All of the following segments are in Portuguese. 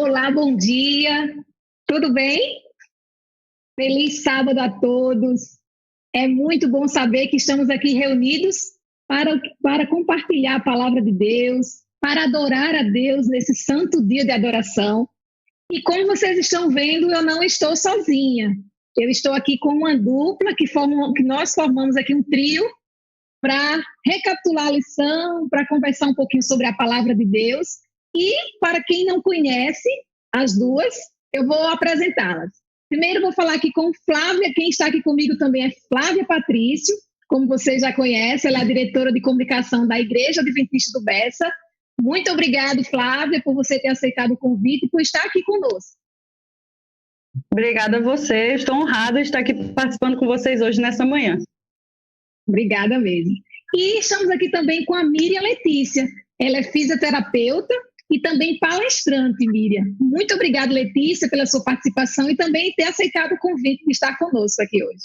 Olá, bom dia. Tudo bem? Feliz sábado a todos. É muito bom saber que estamos aqui reunidos para compartilhar a palavra de Deus, para adorar a Deus nesse santo dia de adoração. E como vocês estão vendo, eu não estou sozinha. Eu estou aqui com uma dupla que nós formamos aqui um trio para recapitular a lição, para conversar um pouquinho sobre a palavra de Deus. E para quem não conhece as duas, eu vou apresentá-las. Primeiro vou falar aqui com Flávia, quem está aqui comigo também é Flávia Patrício, como vocês já conhecem, ela é a diretora de comunicação da Igreja Adventista do Bessa. Muito obrigada, Flávia, por você ter aceitado o convite e por estar aqui conosco. Obrigada a você, estou honrada de estar aqui participando com vocês hoje nessa manhã. Obrigada mesmo. E estamos aqui também com a Miriam Letícia, ela é fisioterapeuta e também palestrante, Miriam. Muito obrigada, Letícia, pela sua participação e também ter aceitado o convite de estar conosco aqui hoje.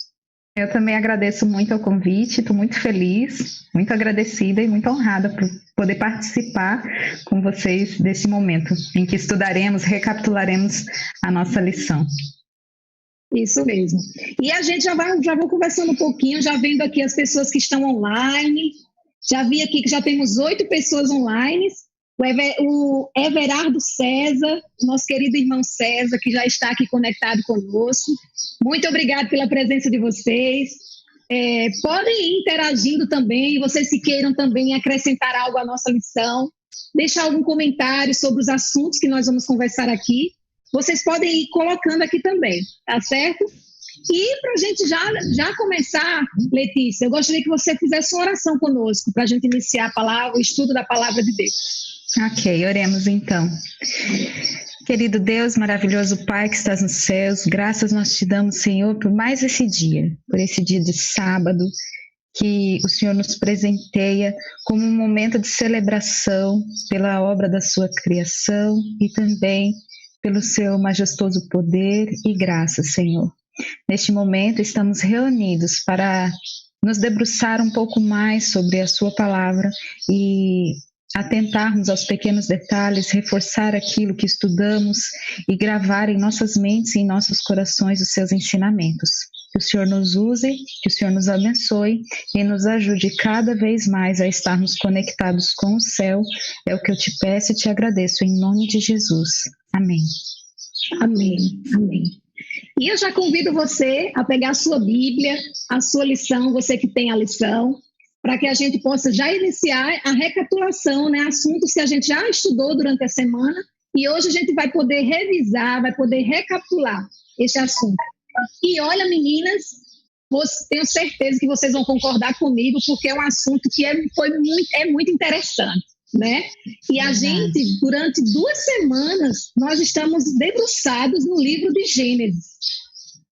Eu também agradeço muito o convite, estou muito feliz, muito agradecida e muito honrada por poder participar com vocês desse momento em que estudaremos, recapitularemos a nossa lição. Isso mesmo. E a gente já vou conversando um pouquinho, já vendo aqui as pessoas que estão online. Já vi aqui que já temos 8 pessoas online. O Everardo César, nosso querido irmão César, que já está aqui conectado conosco. Muito obrigado pela presença de vocês. Podem ir interagindo também, vocês que queiram também acrescentar algo à nossa lição, deixar algum comentário sobre os assuntos que nós vamos conversar aqui. Vocês podem ir colocando aqui também, tá certo? E para a gente já começar, Letícia, eu gostaria que você fizesse uma oração conosco, para a gente iniciar o estudo da palavra de Deus. Ok, oremos então. Querido Deus, maravilhoso Pai que estás nos céus, graças nós te damos, Senhor, por mais esse dia, por esse dia de sábado, que o Senhor nos presenteia como um momento de celebração pela obra da sua criação e também pelo seu majestoso poder e graça, Senhor. Neste momento estamos reunidos para nos debruçar um pouco mais sobre a sua palavra e atentarmos aos pequenos detalhes, reforçar aquilo que estudamos e gravar em nossas mentes e em nossos corações os seus ensinamentos. Que o Senhor nos use, que o Senhor nos abençoe e nos ajude cada vez mais a estarmos conectados com o céu. É o que eu te peço e te agradeço em nome de Jesus. Amém. Amém. Amém. E eu já convido você a pegar a sua Bíblia, a sua lição, você que tem a lição, para que a gente possa já iniciar a recapitulação, né? Assuntos que a gente já estudou durante a semana e hoje a gente vai poder revisar, vai poder recapitular esse assunto. E olha, meninas, tenho certeza que vocês vão concordar comigo, porque é um assunto que é muito interessante, né? E a gente, durante 2 semanas, nós estamos debruçados no livro de Gênesis.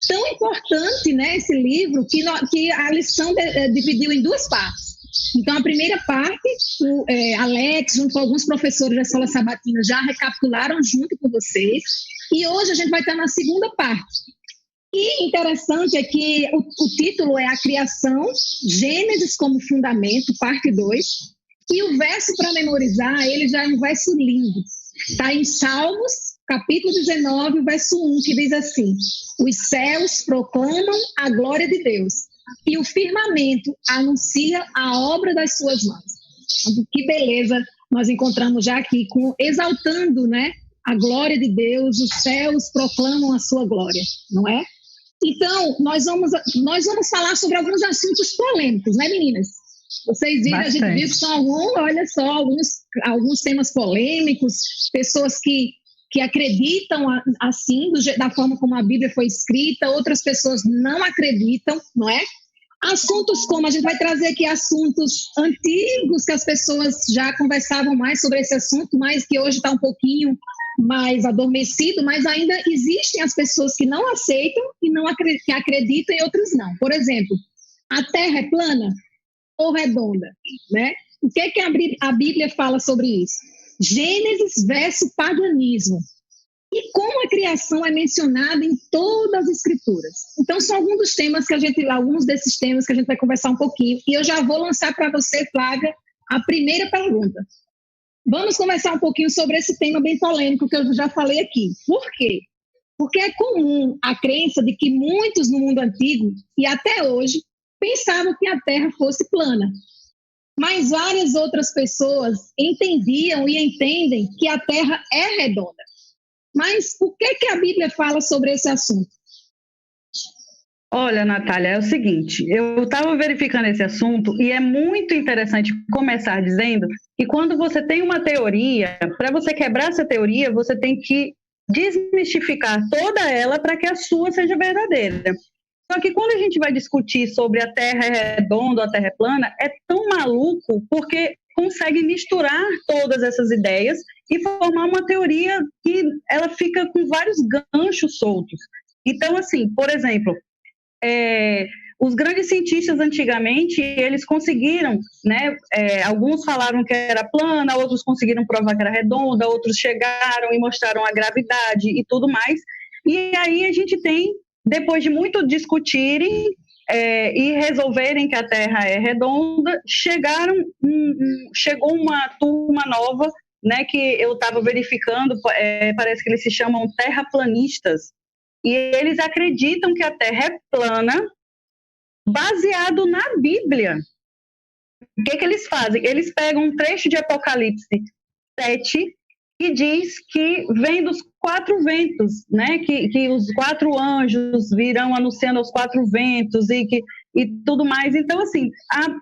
Tão importante, né, esse livro, que a lição dividiu em 2 partes. Então, a primeira parte, o Alex, junto com alguns professores da Escola Sabatina, já recapitularam junto com vocês. E hoje a gente vai estar na segunda parte. E interessante é que o título é A Criação, Gênesis como Fundamento, parte 2. E o verso para memorizar, ele já é um verso lindo. Está em Salmos, capítulo 19, verso 1, que diz assim: os céus proclamam a glória de Deus e o firmamento anuncia a obra das suas mãos. Que beleza nós encontramos já aqui, exaltando, né, a glória de Deus, os céus proclamam a sua glória, não é? Então, nós vamos falar sobre alguns assuntos polêmicos, né, meninas? Vocês viram, a gente viu que são alguns temas polêmicos, pessoas que acreditam assim, da forma como a Bíblia foi escrita, outras pessoas não acreditam, não é? Assuntos como, a gente vai trazer aqui assuntos antigos, que as pessoas já conversavam mais sobre esse assunto, mas que hoje está um pouquinho mais adormecido, mas ainda existem as pessoas que não aceitam e que acreditam e outros não. Por exemplo, a Terra é plana ou redonda, né? O que a Bíblia fala sobre isso? Gênesis versus paganismo. E como a criação é mencionada em todas as escrituras. Então, são alguns desses temas que a gente vai conversar um pouquinho. E eu já vou lançar para você, Flávia, a primeira pergunta. Vamos conversar um pouquinho sobre esse tema bem polêmico que eu já falei aqui. Por quê? Porque é comum a crença de que muitos no mundo antigo, e até hoje, pensavam que a Terra fosse plana. Mas várias outras pessoas entendiam e entendem que a Terra é redonda. Mas o que a Bíblia fala sobre esse assunto? Olha, Natália, é o seguinte, eu estava verificando esse assunto e é muito interessante começar dizendo que quando você tem uma teoria, para você quebrar essa teoria, você tem que desmistificar toda ela para que a sua seja verdadeira. Só que quando a gente vai discutir sobre a Terra é redonda ou a Terra é plana, é tão maluco porque consegue misturar todas essas ideias e formar uma teoria que ela fica com vários ganchos soltos. Então, assim, por exemplo, os grandes cientistas antigamente, eles conseguiram, né, alguns falaram que era plana, outros conseguiram provar que era redonda, outros chegaram e mostraram a gravidade e tudo mais. E aí a gente tem, depois de muito discutirem e resolverem que a Terra é redonda, chegou uma turma nova, né, que eu estava verificando, parece que eles se chamam terraplanistas, e eles acreditam que a Terra é plana, baseado na Bíblia. O que eles fazem? Eles pegam um trecho de Apocalipse 7 e diz que vem dos 4 ventos, né? Que os 4 anjos virão anunciando aos 4 ventos e tudo mais. Então, assim,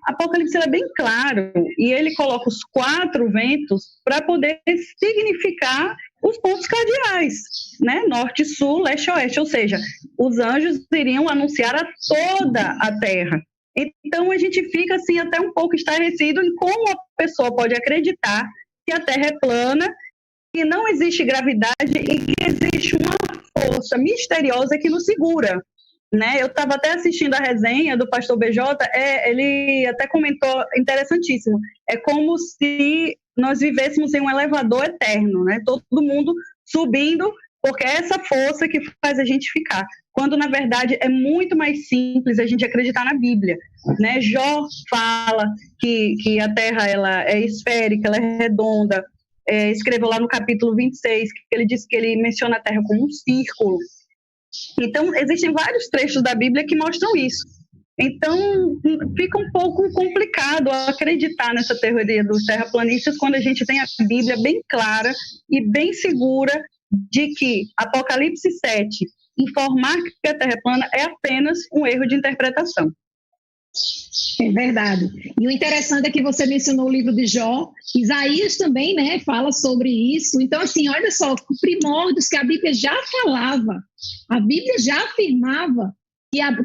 Apocalipse é bem claro e ele coloca os 4 ventos para poder significar os pontos cardeais, né? Norte, sul, leste, oeste, ou seja, os anjos iriam anunciar a toda a terra. Então a gente fica assim até um pouco estarrecido em como a pessoa pode acreditar que a Terra é plana, que não existe gravidade e que existe uma força misteriosa que nos segura, né? Eu estava até assistindo a resenha do pastor BJ, ele até comentou, interessantíssimo, é como se nós vivêssemos em um elevador eterno, né? Todo mundo subindo, porque é essa força que faz a gente ficar. Quando, na verdade, é muito mais simples a gente acreditar na Bíblia, né? Jó fala que a Terra ela é esférica, ela é redonda. Escreveu lá no capítulo 26, que ele diz que ele menciona a Terra como um círculo. Então, existem vários trechos da Bíblia que mostram isso. Então, fica um pouco complicado acreditar nessa teoria dos terraplanistas quando a gente tem a Bíblia bem clara e bem segura de que Apocalipse 7, informar que a Terra é plana, é apenas um erro de interpretação. É verdade. E o interessante é que você mencionou o livro de Jó, Isaías também, né, fala sobre isso. Então, assim, olha só, primórdios que a Bíblia já falava, a Bíblia já afirmava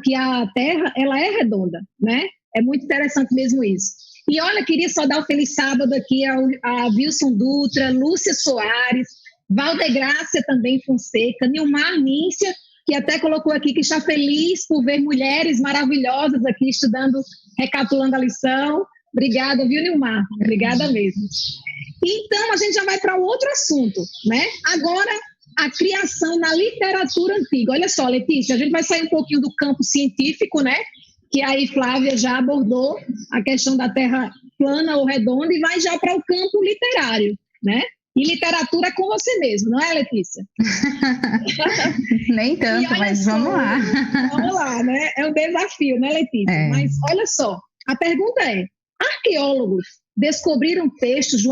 que a Terra ela é redonda, né? É muito interessante mesmo isso. E olha, queria só dar um feliz sábado aqui a Wilson Dutra, Lúcia Soares, Valdegrácia também Fonseca, Nilmar Níncia, que até colocou aqui que está feliz por ver mulheres maravilhosas aqui estudando, recapitulando a lição. Obrigada, viu, Nilmar? Obrigada mesmo. Então, a gente já vai para outro assunto, né? Agora, a criação na literatura antiga. Olha só, Letícia, a gente vai sair um pouquinho do campo científico, né? Que aí Flávia já abordou a questão da Terra plana ou redonda e vai já para o campo literário, né? E literatura é com você mesmo, não é, Letícia? Nem tanto, mas só, vamos lá. Vamos lá, né? É um desafio, né, Letícia? Mas olha só, a pergunta é, arqueólogos descobriram textos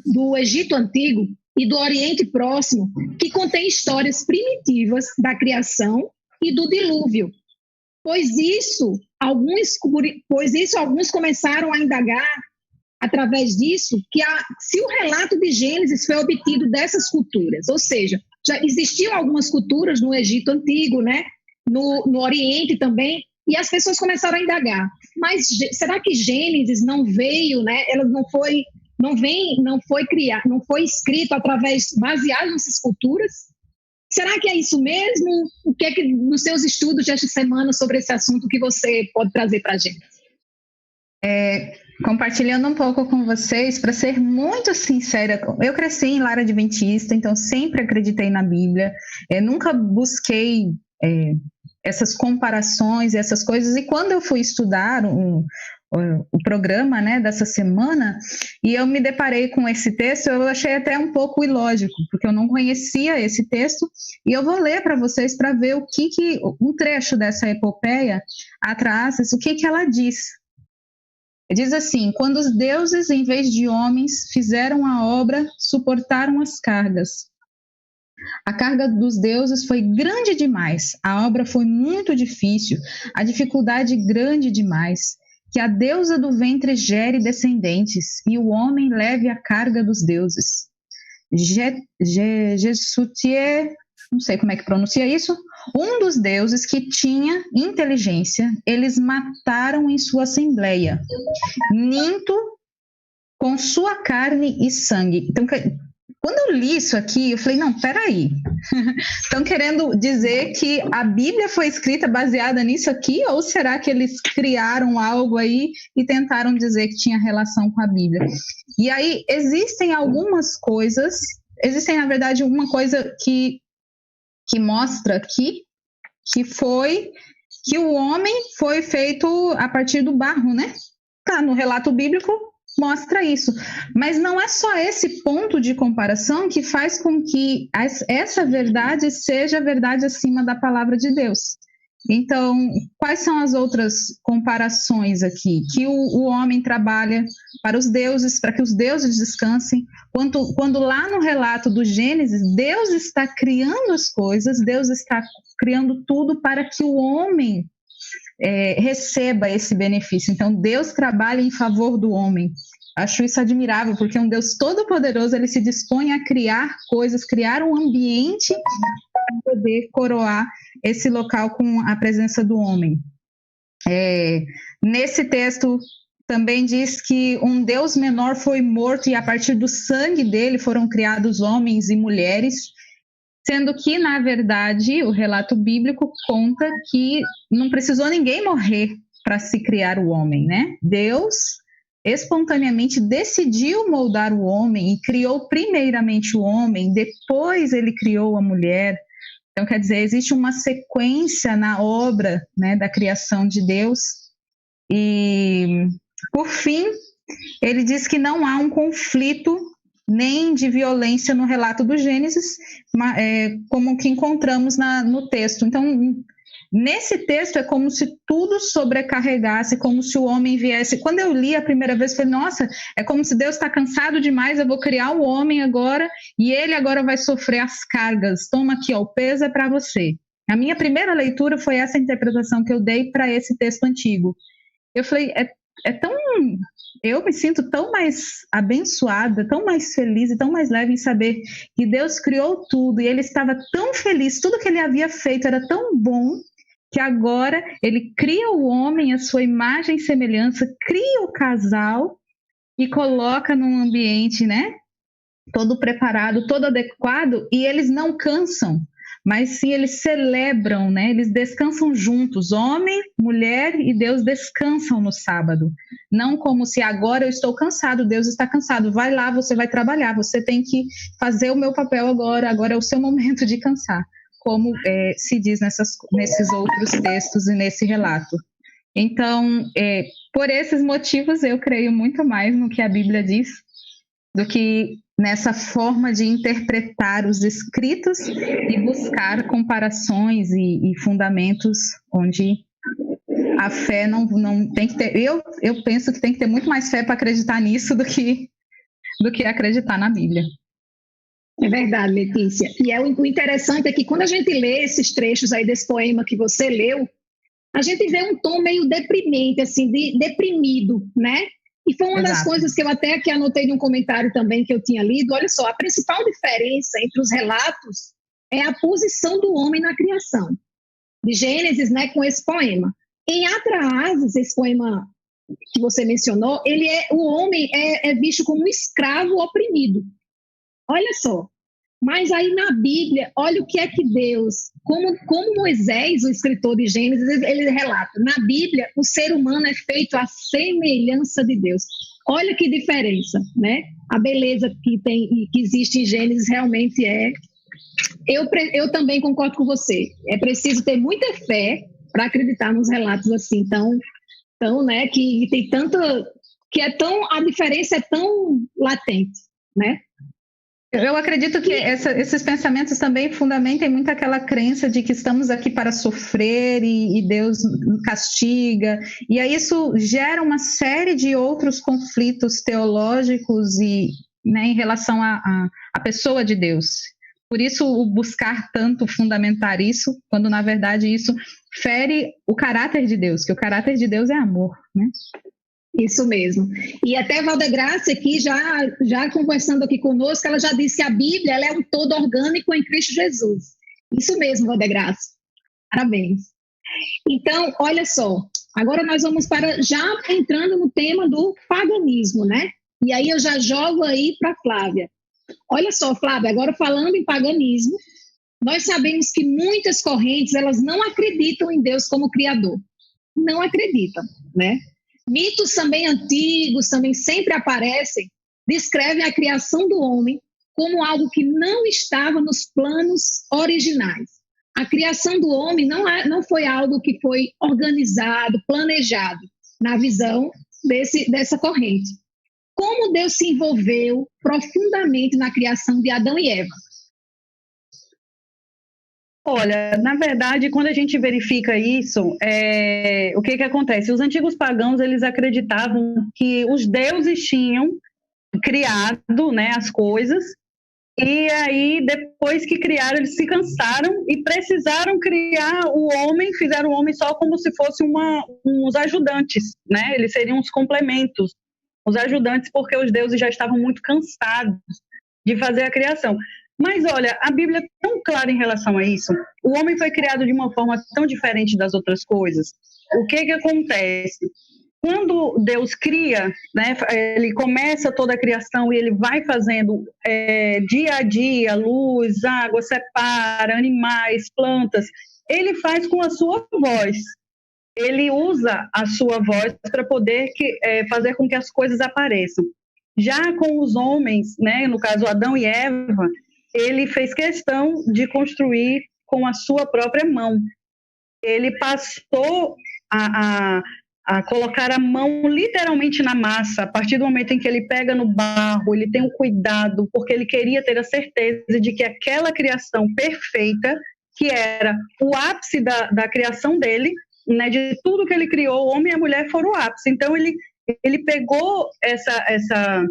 do Egito Antigo e do Oriente Próximo que contêm histórias primitivas da criação e do dilúvio. Pois isso, alguns começaram a indagar através disso se o relato de Gênesis foi obtido dessas culturas, ou seja, já existiam algumas culturas no Egito Antigo, né? No Oriente também, e as pessoas começaram a indagar. Mas será que Gênesis não veio, né? Ela não foi criada, não foi escrito baseado nessas culturas? Será que é isso mesmo? O que é que nos seus estudos desta semana sobre esse assunto que você pode trazer para a gente? Compartilhando um pouco com vocês, para ser muito sincera, eu cresci em lar adventista, então sempre acreditei na Bíblia, nunca busquei essas comparações, essas coisas, e quando eu fui estudar o programa, né, dessa semana, e eu me deparei com esse texto. Eu achei até um pouco ilógico, porque eu não conhecia esse texto, e eu vou ler para vocês para ver o que um trecho dessa epopeia atrás, o que ela diz. Diz assim: quando os deuses, em vez de homens, fizeram a obra, suportaram as cargas. A carga dos deuses foi grande demais, a obra foi muito difícil, a dificuldade grande demais, que a deusa do ventre gere descendentes e o homem leve a carga dos deuses. Jesutier, não sei como é que pronuncia isso, um dos deuses que tinha inteligência, eles mataram em sua assembleia, Ninto com sua carne e sangue. Então, quando eu li isso aqui, eu falei, não, peraí, estão querendo dizer que a Bíblia foi escrita baseada nisso aqui, ou será que eles criaram algo aí e tentaram dizer que tinha relação com a Bíblia? E aí, existem algumas coisas, na verdade, uma coisa que mostra aqui, que o homem foi feito a partir do barro, né? Tá, no relato bíblico, mostra isso. Mas não é só esse ponto de comparação que faz com que essa verdade seja a verdade acima da palavra de Deus. Então, quais são as outras comparações aqui? Que o homem trabalha para os deuses, para que os deuses descansem. Quando lá no relato do Gênesis, Deus está criando as coisas, Deus está criando tudo para que o homem receba esse benefício. Então, Deus trabalha em favor do homem. Acho isso admirável, porque um Deus todo-poderoso, ele se dispõe a criar coisas, criar um ambiente para poder coroar esse local com a presença do homem. Nesse texto também diz que um Deus menor foi morto e a partir do sangue dele foram criados homens e mulheres, sendo que, na verdade, o relato bíblico conta que não precisou ninguém morrer para se criar o homem, né? Deus espontaneamente decidiu moldar o homem e criou primeiramente o homem, depois ele criou a mulher. Então, quer dizer, existe uma sequência na obra, né, da criação de Deus. E, por fim, ele diz que não há um conflito nem de violência no relato do Gênesis, como que encontramos no texto. Então, nesse texto é como se tudo sobrecarregasse, como se o homem viesse. Quando eu li a primeira vez, eu falei, nossa, é como se Deus está cansado demais, eu vou criar o homem agora, e ele agora vai sofrer as cargas. Toma aqui, ó, o peso é para você. A minha primeira leitura foi essa interpretação que eu dei para esse texto antigo. Eu falei, eu me sinto tão mais abençoada, tão mais feliz e tão mais leve em saber que Deus criou tudo e ele estava tão feliz, tudo que ele havia feito era tão bom, que agora ele cria o homem à sua imagem e semelhança, cria o casal e coloca num ambiente, né, todo preparado, todo adequado, e eles não cansam, mas sim eles celebram, né? Eles descansam juntos, homem, mulher e Deus descansam no sábado, não como se agora eu estou cansado, Deus está cansado, vai lá, você vai trabalhar, você tem que fazer o meu papel agora é o seu momento de cansar, como se diz nesses outros textos e nesse relato. Então, por esses motivos, eu creio muito mais no que a Bíblia diz do que nessa forma de interpretar os escritos e buscar comparações e fundamentos onde a fé não tem que ter. Eu penso que tem que ter muito mais fé para acreditar nisso do que acreditar na Bíblia. É verdade, Letícia. E o interessante é que quando a gente lê esses trechos aí desse poema que você leu, a gente vê um tom meio deprimente, assim, deprimido, né? E foi uma das coisas que eu até aqui anotei num comentário também que eu tinha lido. Olha só, a principal diferença entre os relatos é a posição do homem na criação. De Gênesis, né, com esse poema. Em Atrahasis, esse poema que você mencionou, o homem é visto como um escravo oprimido. Olha só. Mas aí na Bíblia, olha o que é que Deus, como Moisés, o escritor de Gênesis, ele relata. Na Bíblia, o ser humano é feito à semelhança de Deus. Olha que diferença, né? A beleza que existe em Gênesis realmente é... Eu também concordo com você. É preciso ter muita fé para acreditar nos relatos assim tão Então, né, que tem tanto, que é tão, a diferença é tão latente, né? Eu acredito que esses pensamentos também fundamentam muito aquela crença de que estamos aqui para sofrer e Deus castiga. E aí isso gera uma série de outros conflitos teológicos e, né, em relação à pessoa de Deus. Por isso o buscar tanto fundamentar isso, quando na verdade isso fere o caráter de Deus, que o caráter de Deus é amor, né? Isso mesmo. E até Valdegraça aqui, já conversando aqui conosco, ela já disse que a Bíblia ela é um todo orgânico em Cristo Jesus. Isso mesmo, Valdegraça. Parabéns. Então, olha só, agora nós vamos já entrando no tema do paganismo, né? E aí eu já jogo aí para Flávia. Olha só, Flávia, agora falando em paganismo, nós sabemos que muitas correntes, elas não acreditam em Deus como Criador. Não acreditam, né? Mitos também antigos, também sempre aparecem, descrevem a criação do homem como algo que não estava nos planos originais. A criação do homem não foi algo que foi organizado, planejado, na visão dessa corrente. Como Deus se envolveu profundamente na criação de Adão e Eva? Olha, na verdade, quando a gente verifica isso, o que acontece? Os antigos pagãos, eles acreditavam que os deuses tinham criado, né, as coisas, e aí, depois que criaram, eles se cansaram e precisaram criar o homem, fizeram o homem só como se fosse uns ajudantes, né? Eles seriam os complementos, os ajudantes, porque os deuses já estavam muito cansados de fazer a criação. Mas olha, a Bíblia é tão clara em relação a isso. O homem foi criado de uma forma tão diferente das outras coisas. O que acontece? Quando Deus cria, né, ele começa toda a criação e ele vai fazendo dia a dia, luz, água, separa, animais, plantas. Ele faz com a sua voz. Ele usa a sua voz para poder fazer com que as coisas apareçam. Já com os homens, né, no caso Adão e Eva, ele fez questão de construir com a sua própria mão. Ele passou a colocar a mão literalmente na massa. A partir do momento em que ele pega no barro, ele tem um cuidado, porque ele queria ter a certeza de que aquela criação perfeita, que era o ápice da criação dele, né, de tudo que ele criou, o homem e a mulher foram o ápice. Então ele pegou essa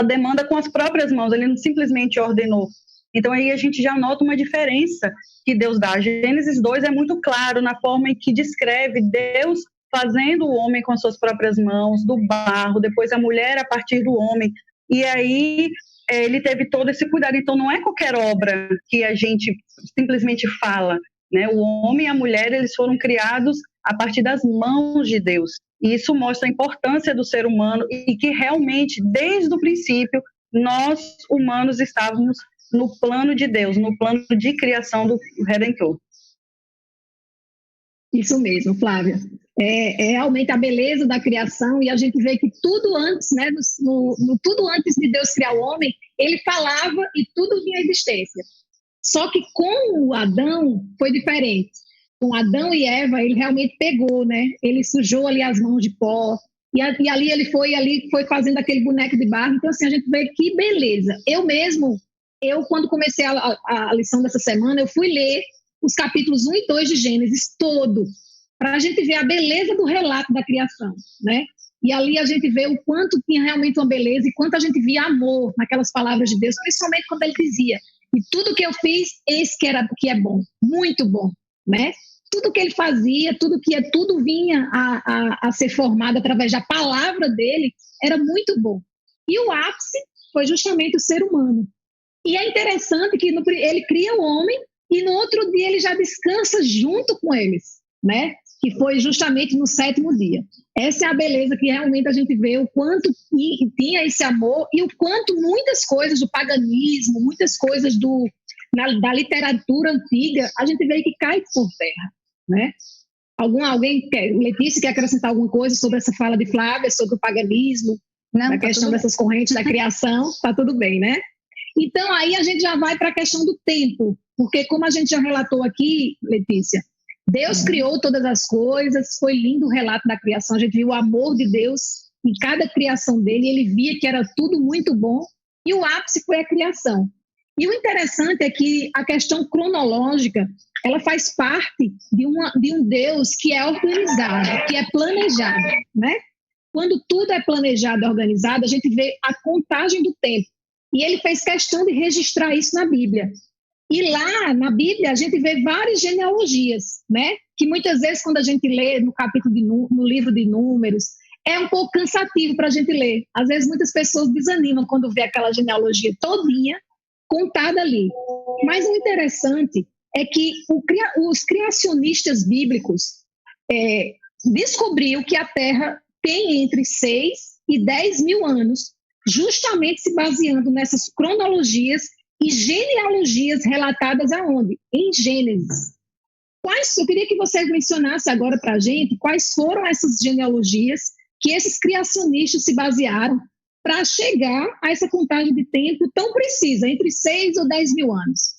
demanda com as próprias mãos, ele não simplesmente ordenou. Então aí a gente já nota uma diferença que Deus dá. Gênesis 2 é muito claro na forma em que descreve Deus fazendo o homem com as suas próprias mãos, do barro, depois a mulher a partir do homem. E aí ele teve todo esse cuidado. Então não é qualquer obra que a gente simplesmente fala, né? O homem e a mulher, eles foram criados a partir das mãos de Deus. E isso mostra a importância do ser humano e que realmente, desde o princípio, nós, humanos, estávamos no plano de Deus, no plano de criação do Redentor. Isso mesmo, Flávia. É realmente a beleza da criação, e a gente vê que tudo antes, né, tudo antes de Deus criar o homem, ele falava e tudo vinha à existência. Só que com o Adão foi diferente. Com Adão e Eva, ele realmente pegou, né? Ele sujou ali as mãos de pó, e ali ele foi fazendo aquele boneco de barro. Então, assim, a gente vê que beleza. Eu quando comecei a lição dessa semana, eu fui ler os capítulos 1 e 2 de Gênesis todo, para a gente ver a beleza do relato da criação, né? E ali a gente vê o quanto tinha realmente uma beleza e quanto a gente via amor naquelas palavras de Deus, principalmente quando ele dizia: e tudo que eu fiz, esse que é bom, muito bom, né? Tudo que ele fazia, tudo vinha a ser formado através da palavra dele, era muito bom. E o ápice foi justamente o ser humano. E é interessante que ele cria o homem e no outro dia ele já descansa junto com eles, né? Que foi justamente no 7º dia. Essa é a beleza que realmente a gente vê, o quanto tinha esse amor e o quanto muitas coisas do paganismo, muitas coisas da literatura antiga, a gente vê que cai por terra, né? Letícia, quer acrescentar alguma coisa sobre essa fala de Flávia, sobre o paganismo, a questão dessas correntes da criação? Tá tudo bem, né? Então, aí a gente já vai para a questão do tempo, porque como a gente já relatou aqui, Letícia, Deus criou todas as coisas, foi lindo o relato da criação, a gente viu o amor de Deus em cada criação dele, ele via que era tudo muito bom, e o ápice foi a criação. E o interessante é que a questão cronológica, ela faz parte de um Deus que é organizado, que é planejado, né? Quando tudo é planejado e organizado, a gente vê a contagem do tempo. E ele fez questão de registrar isso na Bíblia. E lá na Bíblia a gente vê várias genealogias, né? Que muitas vezes quando a gente lê no livro de Números, é um pouco cansativo para a gente ler. Às vezes muitas pessoas desanimam quando vê aquela genealogia todinha contada ali. Mas o interessante é que os criacionistas bíblicos descobriu que a Terra tem entre 6 e 10 mil anos, justamente se baseando nessas cronologias e genealogias relatadas aonde? Em Gênesis. Eu queria que vocês mencionassem agora para a gente quais foram essas genealogias que esses criacionistas se basearam para chegar a essa contagem de tempo tão precisa, entre 6 ou 10 mil anos.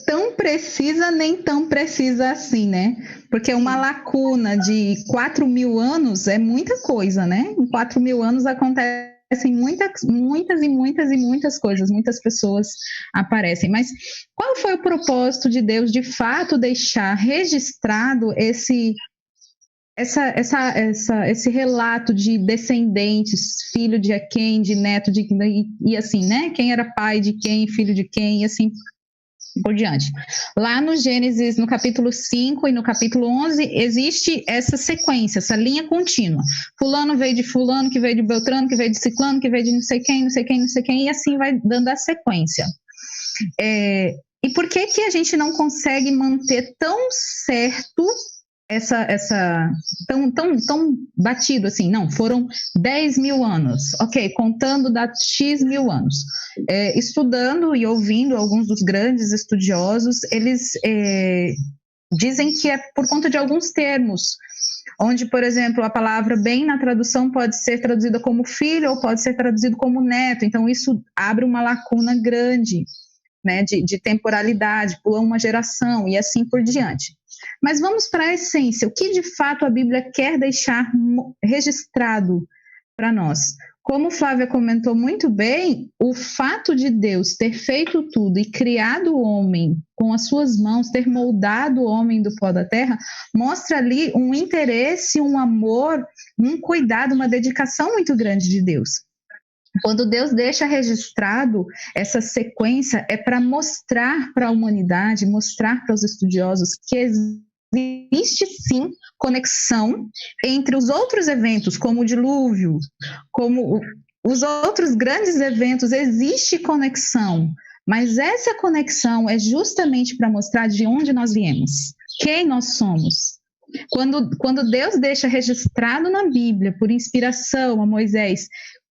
Tão precisa, nem tão precisa assim, né? Porque uma lacuna de 4 mil anos é muita coisa, né? Em 4 mil anos acontecem muitas coisas, muitas pessoas aparecem. Mas qual foi o propósito de Deus, de fato, deixar registrado esse relato de descendentes, filho de quem, de neto de quem, e assim, né? Quem era pai de quem, filho de quem, e assim por diante. Lá no Gênesis, no capítulo 5 e no capítulo 11, existe essa sequência, essa linha contínua. Fulano veio de fulano, que veio de Beltrano, que veio de Ciclano, que veio de não sei quem, não sei quem, não sei quem, e assim vai dando a sequência. E por que a gente não consegue manter tão certo tão batido assim? Não, foram 10 mil anos, ok, contando da X mil anos. Estudando e ouvindo alguns dos grandes estudiosos, eles dizem que é por conta de alguns termos, onde, por exemplo, a palavra bem na tradução pode ser traduzida como filho ou pode ser traduzido como neto, então isso abre uma lacuna grande, né, de temporalidade, pula uma geração e assim por diante. Mas vamos para a essência, o que de fato a Bíblia quer deixar registrado para nós. Como Flávia comentou muito bem, o fato de Deus ter feito tudo e criado o homem com as suas mãos, ter moldado o homem do pó da terra, mostra ali um interesse, um amor, um cuidado, uma dedicação muito grande de Deus. Quando Deus deixa registrado essa sequência, é para mostrar para a humanidade, mostrar para os estudiosos que existe sim conexão entre os outros eventos, como o dilúvio, como os outros grandes eventos, existe conexão, mas essa conexão é justamente para mostrar de onde nós viemos, quem nós somos. Quando Deus deixa registrado na Bíblia, por inspiração a Moisés,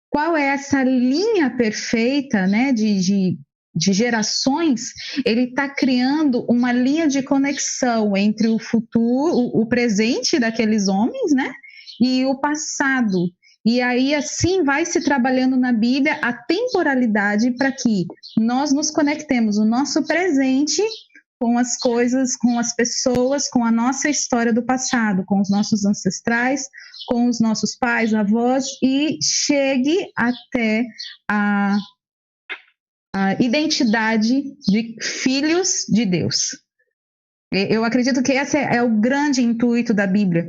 qual é essa linha perfeita, né, de gerações, ele está criando uma linha de conexão entre o futuro, o presente daqueles homens, né, e o passado. E aí, assim, vai se trabalhando na Bíblia a temporalidade para que nós nos conectemos o nosso presente com as coisas, com as pessoas, com a nossa história do passado, com os nossos ancestrais, com os nossos pais, avós, e chegue até a identidade de filhos de Deus. Eu acredito que esse é o grande intuito da Bíblia,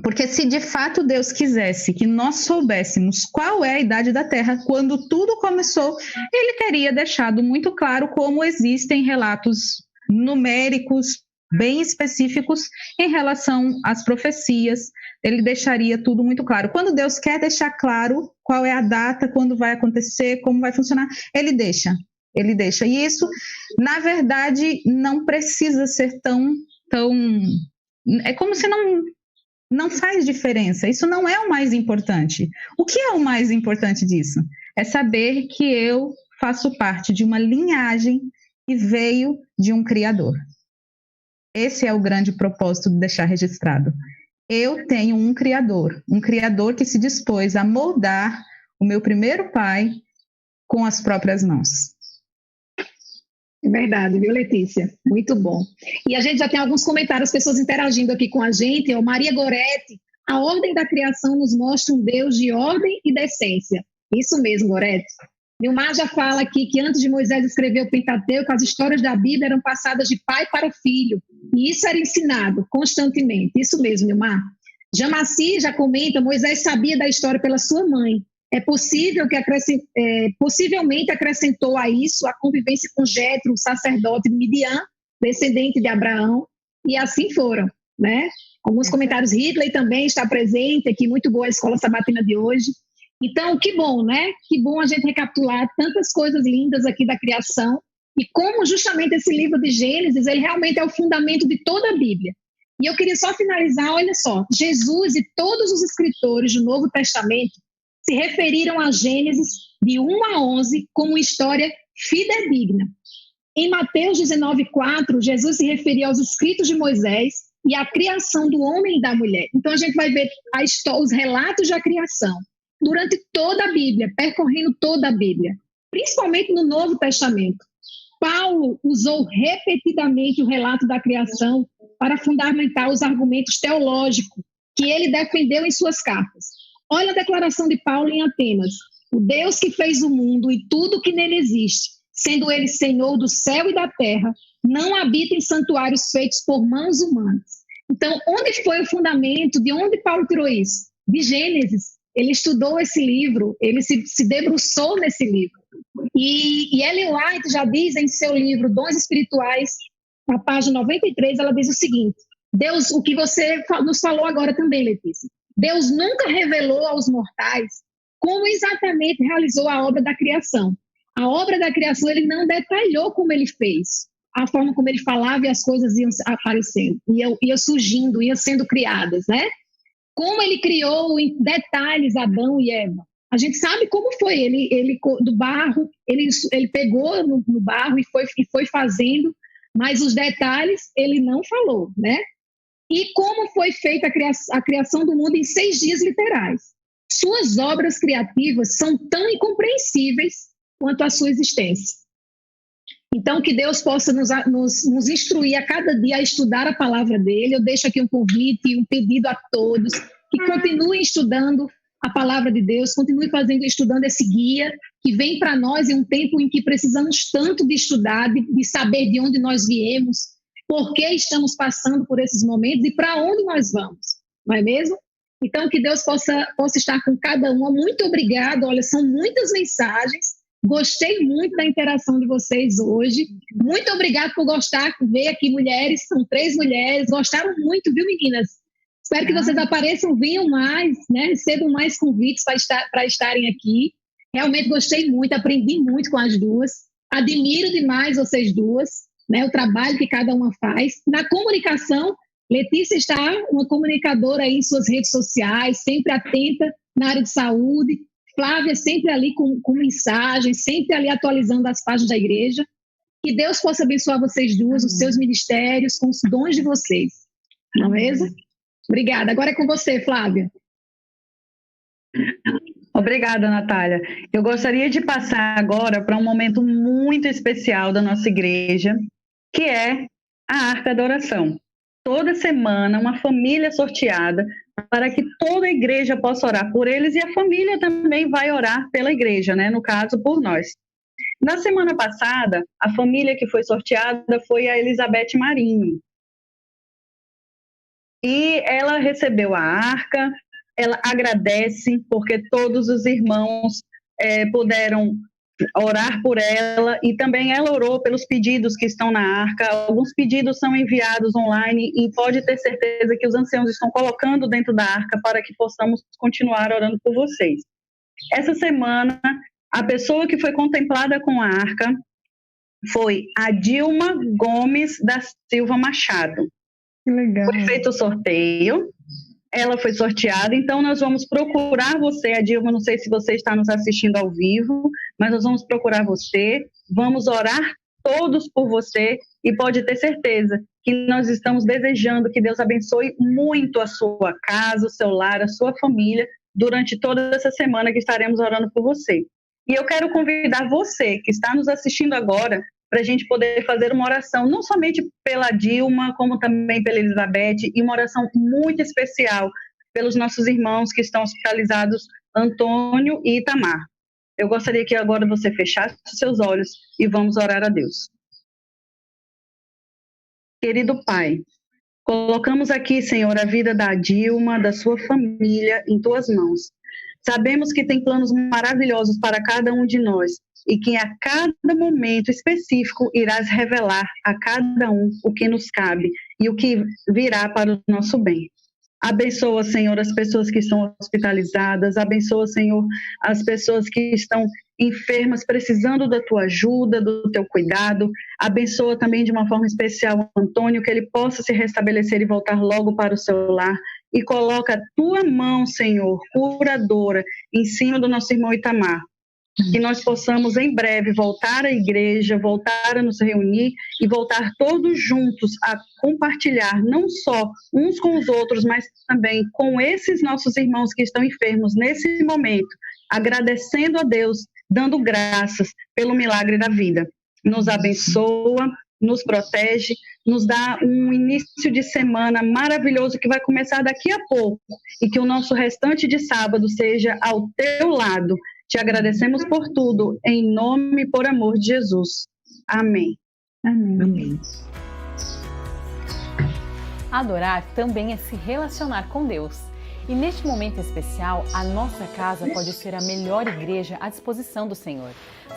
porque se de fato Deus quisesse que nós soubéssemos qual é a idade da Terra, quando tudo começou, ele teria deixado muito claro como existem relatos numéricos bem específicos em relação às profecias, ele deixaria tudo muito claro. Quando Deus quer deixar claro qual é a data, quando vai acontecer, como vai funcionar, ele deixa. E isso, na verdade, não precisa ser tão... É como se não faz diferença. Isso não é o mais importante. O que é o mais importante disso? É saber que eu faço parte de uma linhagem que veio de um Criador. Esse é o grande propósito de deixar registrado. Eu tenho um Criador que se dispôs a moldar o meu primeiro pai com as próprias mãos. É verdade, viu, Letícia? Muito bom. E a gente já tem alguns comentários, pessoas interagindo aqui com a gente. Maria Goretti, a ordem da criação nos mostra um Deus de ordem e decência. Isso mesmo, Goretti. Nilmar já fala aqui que antes de Moisés escrever o Pentateuco, as histórias da Bíblia eram passadas de pai para filho. E isso era ensinado constantemente. Isso mesmo, Nilmar. Jamaci já comenta, Moisés sabia da história pela sua mãe. É possível que possivelmente acrescentou a isso a convivência com Jetro, o sacerdote de Midian, descendente de Abraão, e assim foram, né? Alguns comentários, Ridley também está presente aqui, muito boa a escola sabatina de hoje. Então, que bom, né? Que bom a gente recapitular tantas coisas lindas aqui da criação e como justamente esse livro de Gênesis, ele realmente é o fundamento de toda a Bíblia. E eu queria só finalizar, olha só, Jesus e todos os escritores do Novo Testamento se referiram a Gênesis de 1 a 11 como história fidedigna. Em Mateus 19,4, Jesus se referia aos escritos de Moisés e à criação do homem e da mulher. Então a gente vai ver os relatos da criação durante toda a Bíblia, percorrendo toda a Bíblia, principalmente no Novo Testamento. Paulo usou repetidamente o relato da criação para fundamentar os argumentos teológicos que ele defendeu em suas cartas. Olha a declaração de Paulo em Atenas. O Deus que fez o mundo e tudo que nele existe, sendo ele Senhor do céu e da terra, não habita em santuários feitos por mãos humanas. Então, onde foi o fundamento? De onde Paulo tirou isso? De Gênesis. Ele estudou esse livro, ele se debruçou nesse livro. E Ellen White já diz em seu livro Dons Espirituais, na página 93, ela diz o seguinte: Deus, o que você nos falou agora também, Letícia, Deus nunca revelou aos mortais como exatamente realizou a obra da criação. A obra da criação, ele não detalhou como ele fez, a forma como ele falava e as coisas iam aparecendo, iam surgindo, iam sendo criadas, né? Como ele criou em detalhes Adão e Eva. A gente sabe como foi, ele do barro, ele pegou no barro e foi fazendo, mas os detalhes ele não falou, né? E como foi feita a criação do mundo em 6 dias literais. Suas obras criativas são tão incompreensíveis quanto a sua existência. Então, que Deus possa nos instruir a cada dia a estudar a palavra dele. Eu deixo aqui um convite, um pedido a todos que continuem estudando a palavra de Deus, continuem estudando esse guia que vem para nós em um tempo em que precisamos tanto de estudar, de saber de onde nós viemos, por que estamos passando por esses momentos e para onde nós vamos, não é mesmo? Então, que Deus possa estar com cada uma. Muito obrigada, olha, são muitas mensagens. Gostei muito da interação de vocês hoje. Muito obrigada por gostar, ver aqui mulheres, são 3 mulheres, gostaram muito, viu, meninas? Espero que vocês apareçam, venham mais, né? Recebam mais convites para estarem aqui. Realmente gostei muito, aprendi muito com as duas. Admiro demais vocês duas, né? O trabalho que cada uma faz. Na comunicação, Letícia está uma comunicadora aí em suas redes sociais, sempre atenta na área de saúde. Flávia sempre ali com mensagens, sempre ali atualizando as páginas da igreja. Que Deus possa abençoar vocês duas, os seus ministérios, com os dons de vocês. Não é mesmo? Obrigada. Agora é com você, Flávia. Obrigada, Natália. Eu gostaria de passar agora para um momento muito especial da nossa igreja, que é a Arca da Oração. Toda semana, uma família sorteada para que toda a igreja possa orar por eles e a família também vai orar pela igreja, né? No caso, por nós. Na semana passada, a família que foi sorteada foi a Elizabeth Marinho. E ela recebeu a arca, ela agradece porque todos os irmãos puderam orar por ela e também ela orou pelos pedidos que estão na arca. Alguns pedidos são enviados online e pode ter certeza que os anciãos estão colocando dentro da arca para que possamos continuar orando por vocês. Essa semana, a pessoa que foi contemplada com a arca foi a Dilma Gomes da Silva Machado. Que legal. Foi feito o sorteio, ela foi sorteada, então nós vamos procurar você, a Dilma, não sei se você está nos assistindo ao vivo, mas nós vamos procurar você, vamos orar todos por você e pode ter certeza que nós estamos desejando que Deus abençoe muito a sua casa, o seu lar, a sua família, durante toda essa semana que estaremos orando por você. E eu quero convidar você que está nos assistindo agora para a gente poder fazer uma oração, não somente pela Dilma, como também pela Elizabeth, e uma oração muito especial pelos nossos irmãos que estão hospitalizados, Antônio e Itamar. Eu gostaria que agora você fechasse os seus olhos e vamos orar a Deus. Querido Pai, colocamos aqui, Senhor, a vida da Dilma, da sua família, em tuas mãos. Sabemos que tem planos maravilhosos para cada um de nós e que a cada momento específico irás revelar a cada um o que nos cabe e o que virá para o nosso bem. Abençoa, Senhor, as pessoas que estão hospitalizadas, abençoa, Senhor, as pessoas que estão enfermas, precisando da tua ajuda, do teu cuidado. Abençoa também de uma forma especial o Antônio, que ele possa se restabelecer e voltar logo para o seu lar. E coloca a tua mão, Senhor, curadora, em cima do nosso irmão Itamar. Que nós possamos em breve voltar à igreja, voltar a nos reunir e voltar todos juntos a compartilhar, não só uns com os outros, mas também com esses nossos irmãos que estão enfermos nesse momento, agradecendo a Deus, dando graças pelo milagre da vida. Nos abençoa, nos protege, nos dá um início de semana maravilhoso que vai começar daqui a pouco e que o nosso restante de sábado seja ao teu lado. Te agradecemos por tudo, em nome e por amor de Jesus. Amém. Amém. Adorar também é se relacionar com Deus. E neste momento especial, a nossa casa pode ser a melhor igreja à disposição do Senhor.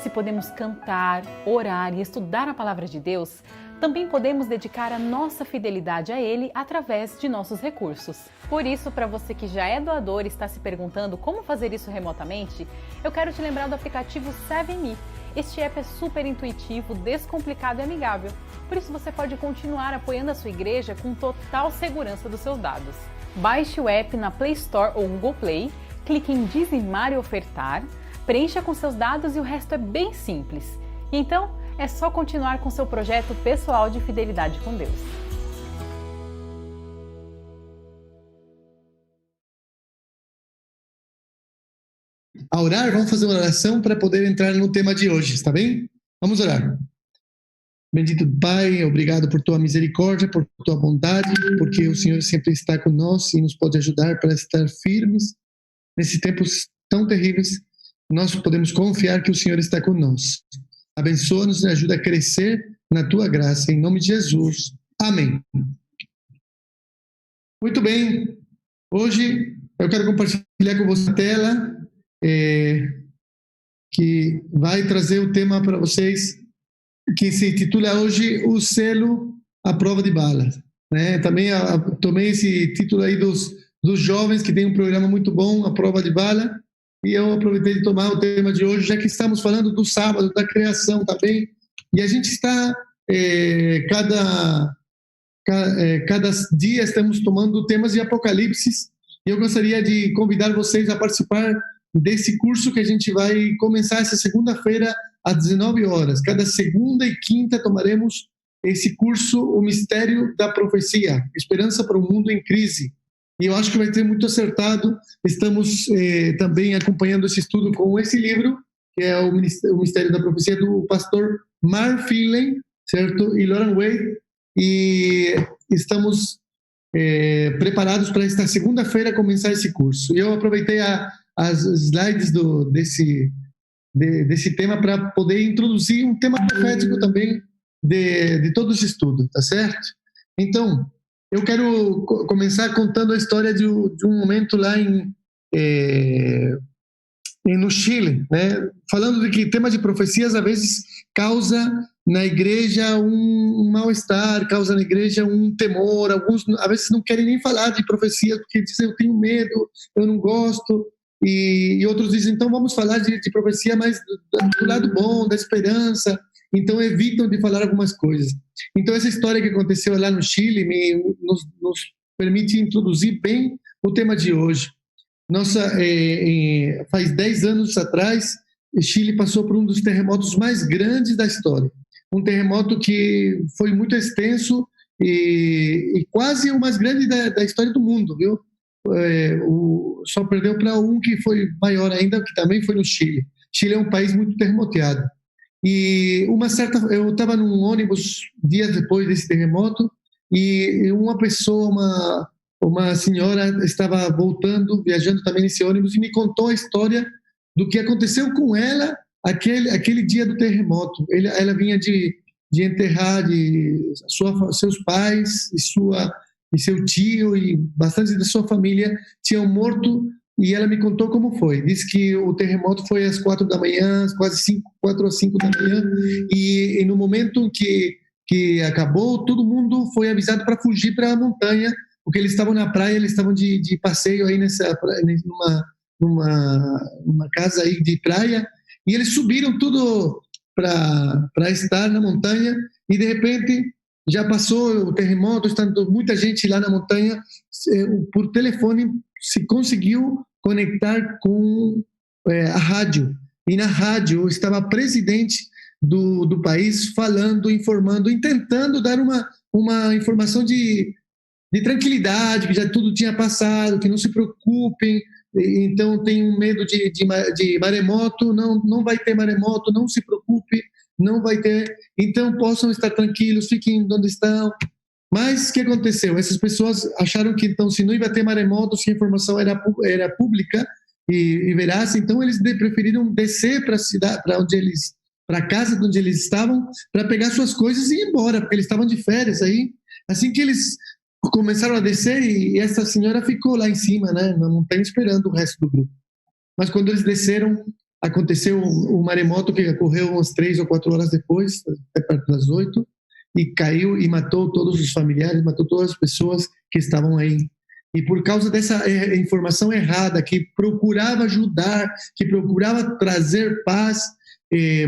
Se podemos cantar, orar e estudar a palavra de Deus, também podemos dedicar a nossa fidelidade a Ele através de nossos recursos. Por isso, para você que já é doador e está se perguntando como fazer isso remotamente, eu quero te lembrar do aplicativo 7Me. Este app é super intuitivo, descomplicado e amigável. Por isso, você pode continuar apoiando a sua igreja com total segurança dos seus dados. Baixe o app na Play Store ou Google Play, clique em dizimar e ofertar, preencha com seus dados e o resto é bem simples. E então, é só continuar com seu projeto pessoal de fidelidade com Deus. A orar, vamos fazer uma oração para poder entrar no tema de hoje, está bem? Vamos orar. Bendito Pai, obrigado por tua misericórdia, por tua bondade, porque o Senhor sempre está conosco e nos pode ajudar para estar firmes nesses tempos tão terríveis. Nós podemos confiar que o Senhor está conosco. Abençoa-nos e ajuda a crescer na tua graça, em nome de Jesus. Amém. Muito bem. Hoje eu quero compartilhar com você a tela que vai trazer o tema para vocês, que se intitula hoje O Selo à Prova de Balas. Né? Também tomei esse título aí dos jovens, que tem um programa muito bom, A Prova de Bala, e eu aproveitei de tomar o tema de hoje, já que estamos falando do sábado, da criação também, e a gente está, cada dia estamos tomando temas de Apocalipse, e eu gostaria de convidar vocês a participar desse curso que a gente vai começar essa segunda-feira às 19 horas. Cada segunda e quinta tomaremos esse curso, O Mistério da Profecia, Esperança para um Mundo em Crise. E eu acho que vai ter muito acertado. Estamos também acompanhando esse estudo com esse livro, que é o Mistério da Profecia, do pastor Mark Finley, certo? E Lauren Wade. E estamos preparados para esta segunda-feira começar esse curso. E eu aproveitei as slides desse tema para poder introduzir um tema profético também de todo esse estudo, tá certo? Então, eu quero começar contando a história de um momento lá no Chile, né? Falando de que temas de profecias às vezes causa na igreja um mal-estar, causa na igreja um temor. Alguns às vezes não querem nem falar de profecias porque dizem eu tenho medo, eu não gosto. E outros dizem, então vamos falar de profecia, mas do lado bom, da esperança. Então evitam de falar algumas coisas. Então essa história que aconteceu lá no Chile nos permite introduzir bem o tema de hoje. Faz 10 anos atrás, o Chile passou por um dos terremotos mais grandes da história. Um terremoto que foi muito extenso e quase o mais grande da história do mundo, viu? Só perdeu para um que foi maior ainda, que também foi no Chile. Chile é um país muito terremoteado. E eu estava num ônibus dias depois desse terremoto e uma pessoa, uma senhora estava voltando, viajando também nesse ônibus e me contou a história do que aconteceu com ela aquele dia do terremoto. Ela vinha de enterrar seus pais e seu tio e bastante da sua família tinham morto, e ela me contou como foi. Disse que o terremoto foi às 4 da manhã, quase 4 ou 5 da manhã, e no momento que acabou, todo mundo foi avisado para fugir para a montanha, porque eles estavam na praia, eles estavam de passeio aí numa casa aí de praia, e eles subiram tudo para estar na montanha, e de repente já passou o terremoto, estando muita gente lá na montanha, por telefone se conseguiu conectar com a rádio, e na rádio estava a presidente do país falando, informando, e tentando dar uma informação de tranquilidade, que já tudo tinha passado, que não se preocupem, então tem um medo de maremoto, não vai ter maremoto, não se preocupe, não vai ter, então possam estar tranquilos, fiquem onde estão. Mas o que aconteceu? Essas pessoas acharam que então se não ia ter maremoto, se a informação era pública e veraz, então eles preferiram descer para a cidade, para a casa onde eles estavam, para pegar suas coisas e ir embora, porque eles estavam de férias aí. Assim que eles começaram a descer, e essa senhora ficou lá em cima, né, na montanha, esperando o resto do grupo. Mas quando eles desceram, aconteceu o maremoto, que ocorreu umas 3 ou 4 horas depois, até perto das 8, e caiu e matou todos os familiares, matou todas as pessoas que estavam aí. E por causa dessa informação errada, que procurava ajudar, que procurava trazer paz,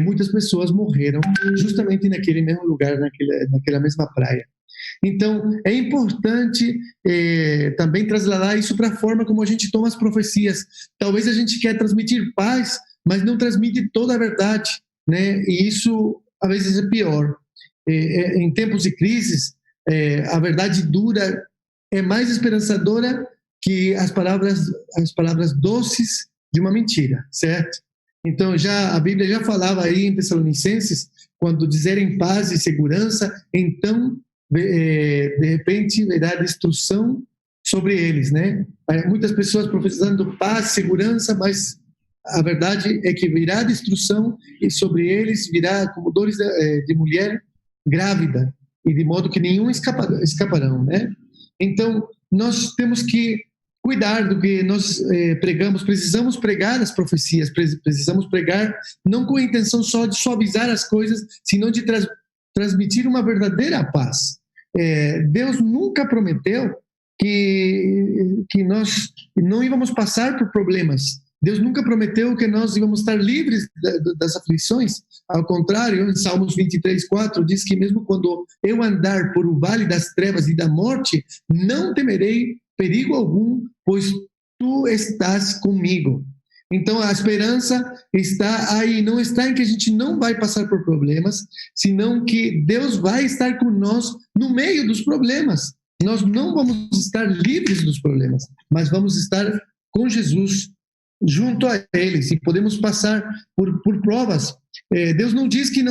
muitas pessoas morreram justamente naquele mesmo lugar, naquela mesma praia. Então, é importante também trasladar isso para a forma como a gente toma as profecias. Talvez a gente quer transmitir paz, mas não transmite toda a verdade, né? E isso, às vezes, é pior. Em tempos de crises, a verdade dura é mais esperançadora que as palavras doces de uma mentira, certo? Então, a Bíblia já falava aí em Tessalonicenses, quando dizerem paz e segurança, então de repente virá destruição sobre eles, né? Muitas pessoas profetizando paz, segurança, mas a verdade é que virá destruição e sobre eles virá como dores de mulher grávida, e de modo que nenhum escaparão, né? Então nós temos que cuidar do que nós pregamos. Precisamos pregar as profecias, precisamos pregar não com a intenção só de suavizar as coisas, senão de transmitir uma verdadeira paz. Deus nunca prometeu que nós não íamos passar por problemas. Deus nunca prometeu que nós íamos estar livres das aflições. Ao contrário, em Salmos 23:4 diz que mesmo quando eu andar por o vale das trevas e da morte, não temerei perigo algum, pois tu estás comigo. Então a esperança está aí, não está em que a gente não vai passar por problemas, senão que Deus vai estar conosco no meio dos problemas. Nós não vamos estar livres dos problemas, mas vamos estar com Jesus, junto a eles, e podemos passar por provas. Deus não diz que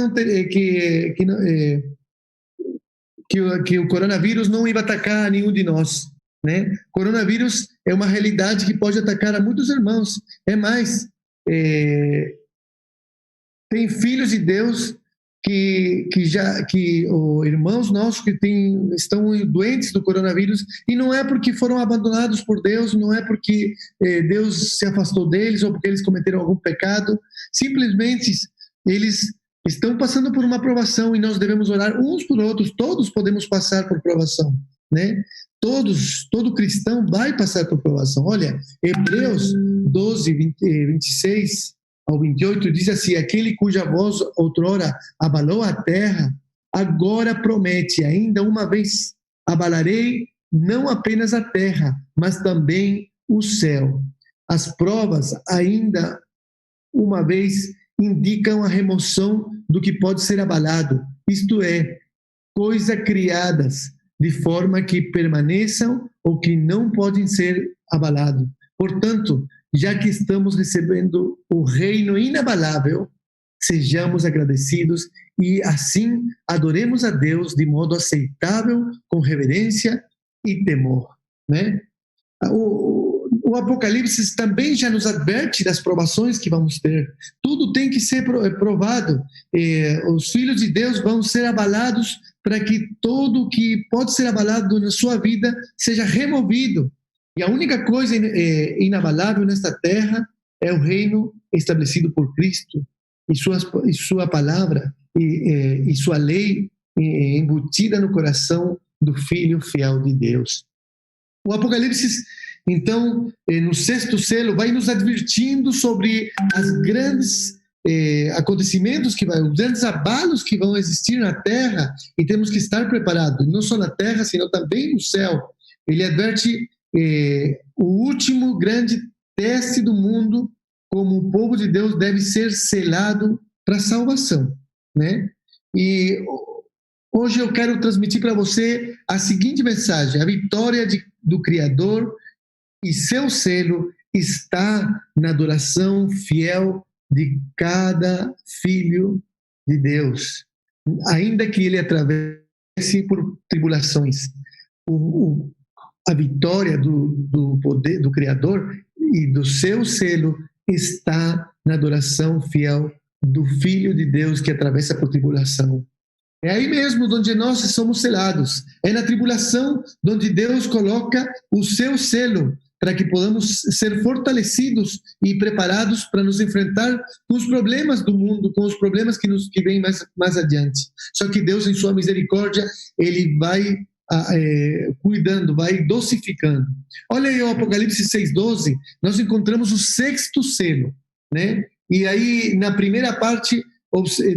o coronavírus não ia atacar nenhum de nós, né? Coronavírus é uma realidade que pode atacar a muitos irmãos. É mais, tem filhos de Deus irmãos nossos que estão doentes do coronavírus, e não é porque foram abandonados por Deus, não é porque Deus se afastou deles ou porque eles cometeram algum pecado, simplesmente eles estão passando por uma provação, e nós devemos orar uns por outros. Todos podemos passar por provação, né? Todo cristão vai passar por provação. Olha, Hebreus 12, 26 ao 28 diz assim: aquele cuja voz outrora abalou a terra, agora promete: ainda uma vez abalarei não apenas a terra, mas também o céu. As provas ainda uma vez indicam a remoção do que pode ser abalado, isto é, coisas criadas de forma que permaneçam ou que não podem ser abalados. Portanto, já que estamos recebendo o reino inabalável, sejamos agradecidos e assim adoremos a Deus de modo aceitável, com reverência e temor, né? O Apocalipse também já nos adverte das provações que vamos ter. Tudo tem que ser provado. Os filhos de Deus vão ser abalados para que tudo que pode ser abalado na sua vida seja removido. E a única coisa inabalável nesta terra é o reino estabelecido por Cristo e sua palavra e sua lei embutida no coração do Filho fiel de Deus. O Apocalipse, então, no 6º selo, vai nos advertindo sobre as grandes acontecimentos os grandes abalos que vão existir na terra, e temos que estar preparados, não só na terra, senão também no céu. Ele adverte o último grande teste do mundo, como o povo de Deus deve ser selado para a salvação, né? E hoje eu quero transmitir para você a seguinte mensagem: a vitória do Criador e seu selo está na adoração fiel de cada filho de Deus, ainda que ele atravesse por tribulações. A vitória do poder do Criador e do seu selo está na adoração fiel do Filho de Deus que atravessa por tribulação. É aí mesmo onde nós somos selados. É na tribulação onde Deus coloca o seu selo para que podamos ser fortalecidos e preparados para nos enfrentar com os problemas do mundo, com os problemas que vêm mais adiante. Só que Deus, em sua misericórdia, Ele vai cuidando, vai docificando. Olha aí o Apocalipse 6,12, nós encontramos o 6º selo, né? E aí, na primeira parte,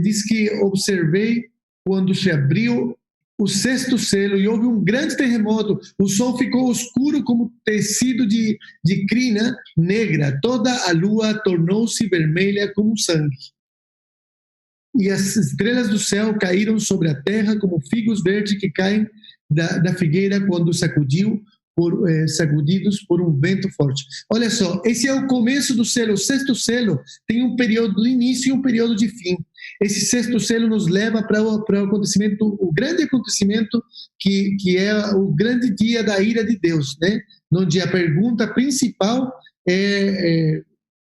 diz que observei quando se abriu o 6º selo e houve um grande terremoto, o sol ficou escuro como tecido de crina negra, toda a lua tornou-se vermelha como sangue. E as estrelas do céu caíram sobre a terra como figos verdes que caem da figueira quando sacudidos por um vento forte. Olha só, esse é o começo do selo. O 6º selo tem um período de início e um período de fim. Esse 6º selo nos leva para o acontecimento, o grande acontecimento que é o grande dia da ira de Deus, né? Onde a pergunta principal é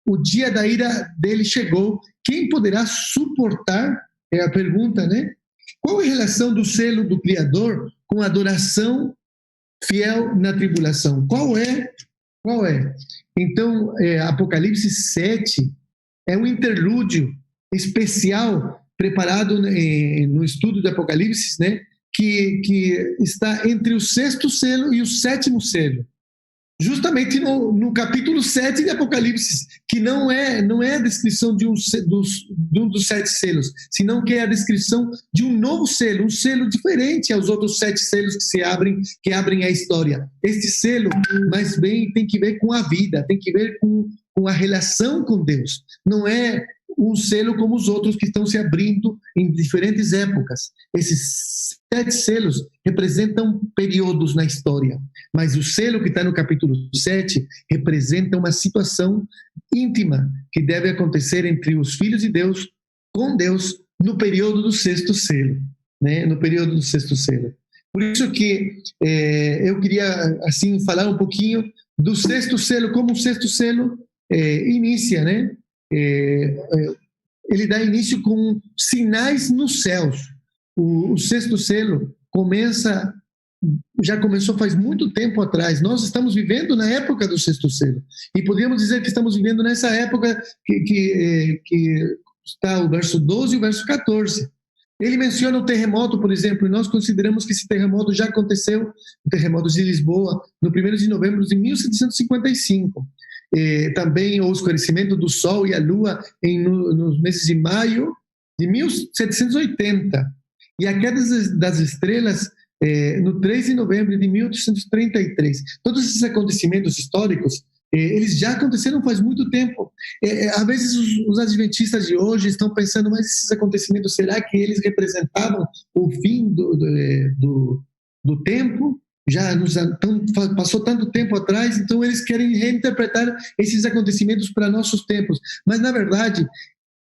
o dia da ira dele chegou. Quem poderá suportar? É a pergunta, né? Qual é a relação do selo do Criador com a adoração fiel na tribulação? Qual é? Então, Apocalipse 7 é um interlúdio especial preparado no estudo de Apocalipse, né? Que está entre o 6º selo e o 7º selo. Justamente no capítulo 7 de Apocalipse, que não é a descrição de um dos 7 selos, senão que é a descrição de um novo selo, um selo diferente aos outros 7 selos que abrem a história. Este selo, mais bem, tem que ver com a vida, tem que ver com a relação com Deus. Não é um selo como os outros que estão se abrindo em diferentes épocas. Esses 7 selos representam períodos na história, mas o selo que está no capítulo 7 representa uma situação íntima que deve acontecer entre os filhos de Deus com Deus no período do 6º selo, né? No período do 6º selo. Por isso que eu queria assim falar um pouquinho do 6º selo, como o 6º selo inicia, né? Ele dá início com sinais nos céus. O 6º selo já começou faz muito tempo atrás. Nós estamos vivendo na época do 6º selo e podemos dizer que estamos vivendo nessa época que está o verso 12 e o verso 14. Ele menciona o terremoto, por exemplo, e nós consideramos que esse terremoto já aconteceu, o terremoto de Lisboa, no 1º de novembro de 1755. Também o escurecimento do Sol e a Lua nos meses de maio de 1780. E a queda das estrelas no 3 de novembro de 1833. Todos esses acontecimentos históricos, eles já aconteceram faz muito tempo. Às vezes os adventistas de hoje estão pensando, mas esses acontecimentos, será que eles representavam o fim do tempo? Passou tanto tempo atrás, então eles querem reinterpretar esses acontecimentos para nossos tempos. Mas, na verdade,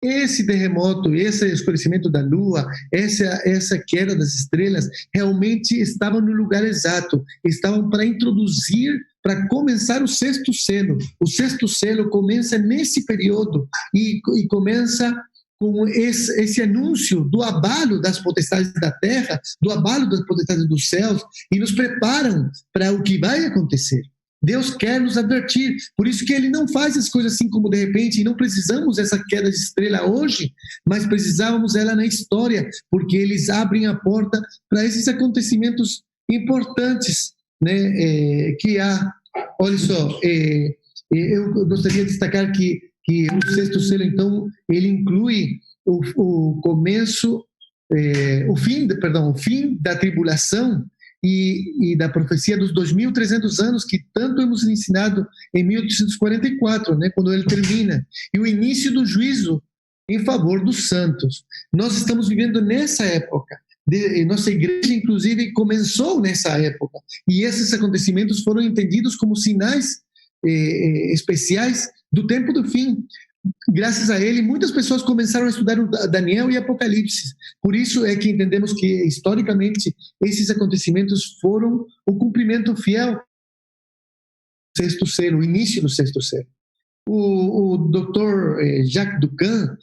esse terremoto, esse escurecimento da lua, essa queda das estrelas, realmente estavam no lugar exato, estavam para introduzir, para começar o sexto selo. O sexto selo começa nesse período e começa com esse anúncio do abalo das potestades da terra, do abalo das potestades dos céus, e nos preparam para o que vai acontecer. Deus quer nos advertir, por isso que ele não faz as coisas assim como de repente, e não precisamos dessa queda de estrela hoje, mas precisávamos ela na história, porque eles abrem a porta para esses acontecimentos importantes, né, que há. Olha só, eu gostaria de destacar que o sexto selo, então, ele inclui o começo, o fim da tribulação, e da profecia dos 2.300 anos que tanto hemos ensinado em 1844, né, quando ele termina, e o início do juízo em favor dos santos. Nós estamos vivendo nessa época. Nossa igreja, inclusive, começou nessa época, e esses acontecimentos foram entendidos como sinais especiais do tempo do fim. Graças a ele, muitas pessoas começaram a estudar o Daniel e Apocalipse. Por isso é que entendemos que, historicamente, esses acontecimentos foram o cumprimento fiel do sexto selo, o início do sexto selo. O Dr. Jacques Ducan,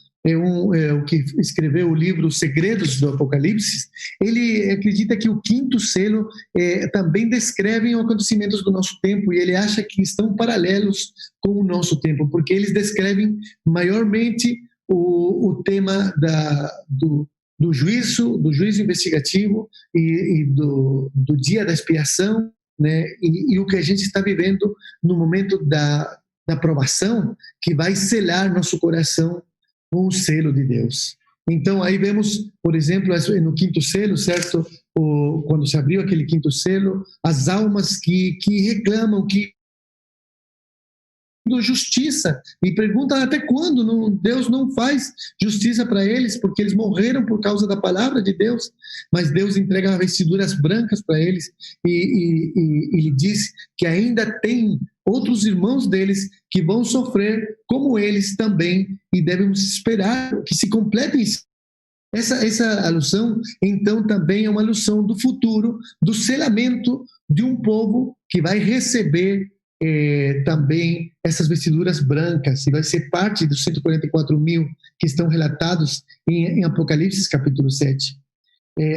o que escreveu o livro Segredos do Apocalipse, ele acredita que o quinto selo também descreve os acontecimentos do nosso tempo, e ele acha que estão paralelos com o nosso tempo, porque eles descrevem maiormente o tema do juízo investigativo e do dia da expiação, né, e o que a gente está vivendo no momento da provação, que vai selar nosso coração com o selo de Deus. Então, aí vemos, por exemplo, no quinto selo, certo? Quando se abriu aquele quinto selo, as almas que reclamam, que justiça, e perguntam até quando Deus não faz justiça para eles, porque eles morreram por causa da palavra de Deus, mas Deus entrega vestiduras brancas para eles, e ele diz que ainda tem outros irmãos deles que vão sofrer como eles também, e devemos esperar que se completem. Essa alusão, então, também é uma alusão do futuro, do selamento de um povo que vai receber também essas vestiduras brancas, e vai ser parte dos 144.000 que estão relatados em Apocalipse capítulo 7.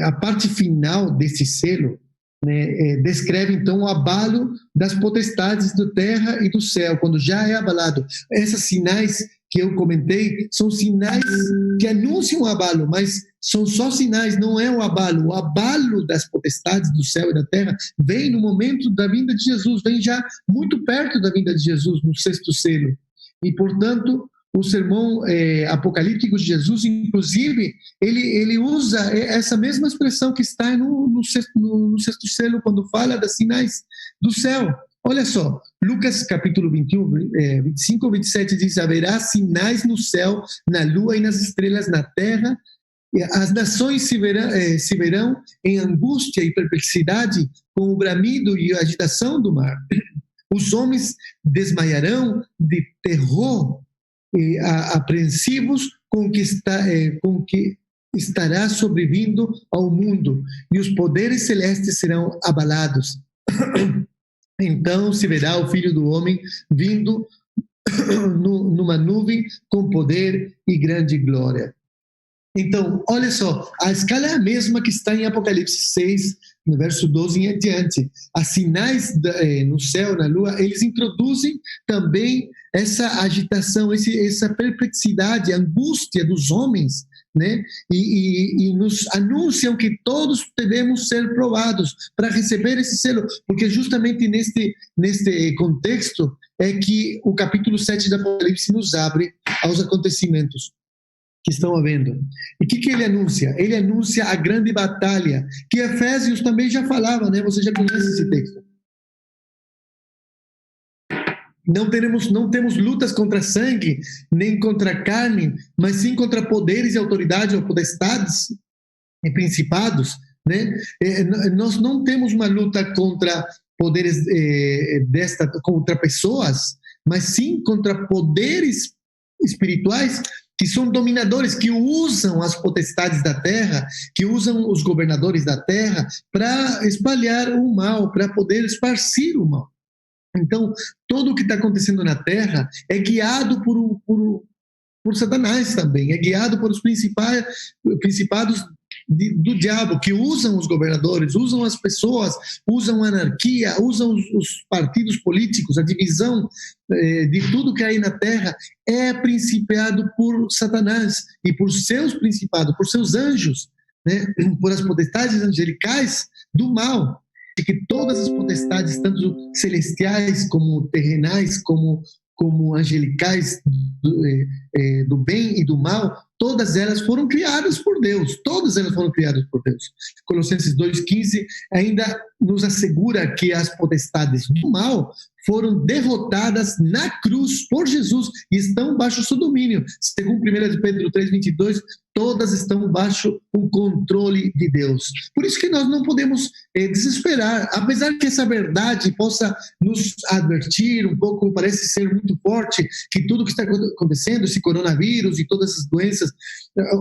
A parte final desse selo, né, descreve então o abalo das potestades da terra e do céu, quando já é abalado. Esses sinais que eu comentei são sinais que anunciam o abalo, mas são só sinais, não é o abalo. O abalo das potestades do céu e da terra vem no momento da vinda de Jesus, vem já muito perto da vinda de Jesus, no sexto selo. E, portanto, o sermão apocalíptico de Jesus, inclusive, ele usa essa mesma expressão que está no sexto selo, quando fala das sinais do céu. Olha só, Lucas capítulo 21, 25 ou 27 diz: haverá sinais no céu, na lua e nas estrelas na terra. As nações se verão em angústia e perplexidade, com o bramido e a agitação do mar. Os homens desmaiarão de terror, apreensivos com o que estará sobrevindo ao mundo, e os poderes celestes serão abalados. Então se verá o Filho do Homem vindo numa nuvem com poder e grande glória. Então, olha só, a escala é a mesma que está em Apocalipse 6, no verso 12 em adiante. As sinais no céu, na lua, eles introduzem também essa agitação, essa perplexidade, angústia dos homens, né? E nos anunciam que todos devemos ser provados para receber esse selo, porque justamente neste contexto é que o capítulo 7 do Apocalipse nos abre aos acontecimentos que estão havendo. E o que ele anuncia? Ele anuncia a grande batalha, que Efésios também já falava, né? Você já conhece esse texto. Não temos lutas contra sangue, nem contra carne, mas sim contra poderes e autoridades ou potestades e principados, né? Nós não temos uma luta contra poderes contra pessoas, mas sim contra poderes espirituais que são dominadores, que usam as potestades da terra, que usam os governadores da terra para espalhar o mal, para poder esparcir o mal. Então, tudo o que está acontecendo na terra é guiado por Satanás também, é guiado por os principados do diabo, que usam os governadores, usam as pessoas, usam a anarquia, usam os partidos políticos, a divisão de tudo que há aí na terra é principiado por Satanás e por seus principados, por seus anjos, né? Por as potestades angelicais do mal, e que todas as potestades, tanto celestiais como terrenais, como angelicais, do bem e do mal, todas elas foram criadas por Deus, todas elas foram criadas por Deus. Colossenses 2,15 ainda nos assegura que as potestades do mal foram derrotadas na cruz por Jesus e estão baixo o seu domínio. Segundo 1 Pedro 3,22, todas estão baixo o controle de Deus. Por isso que nós não podemos desesperar, apesar que essa verdade possa nos advertir um pouco, parece ser muito forte, que tudo que está acontecendo, esse coronavírus e todas essas doenças.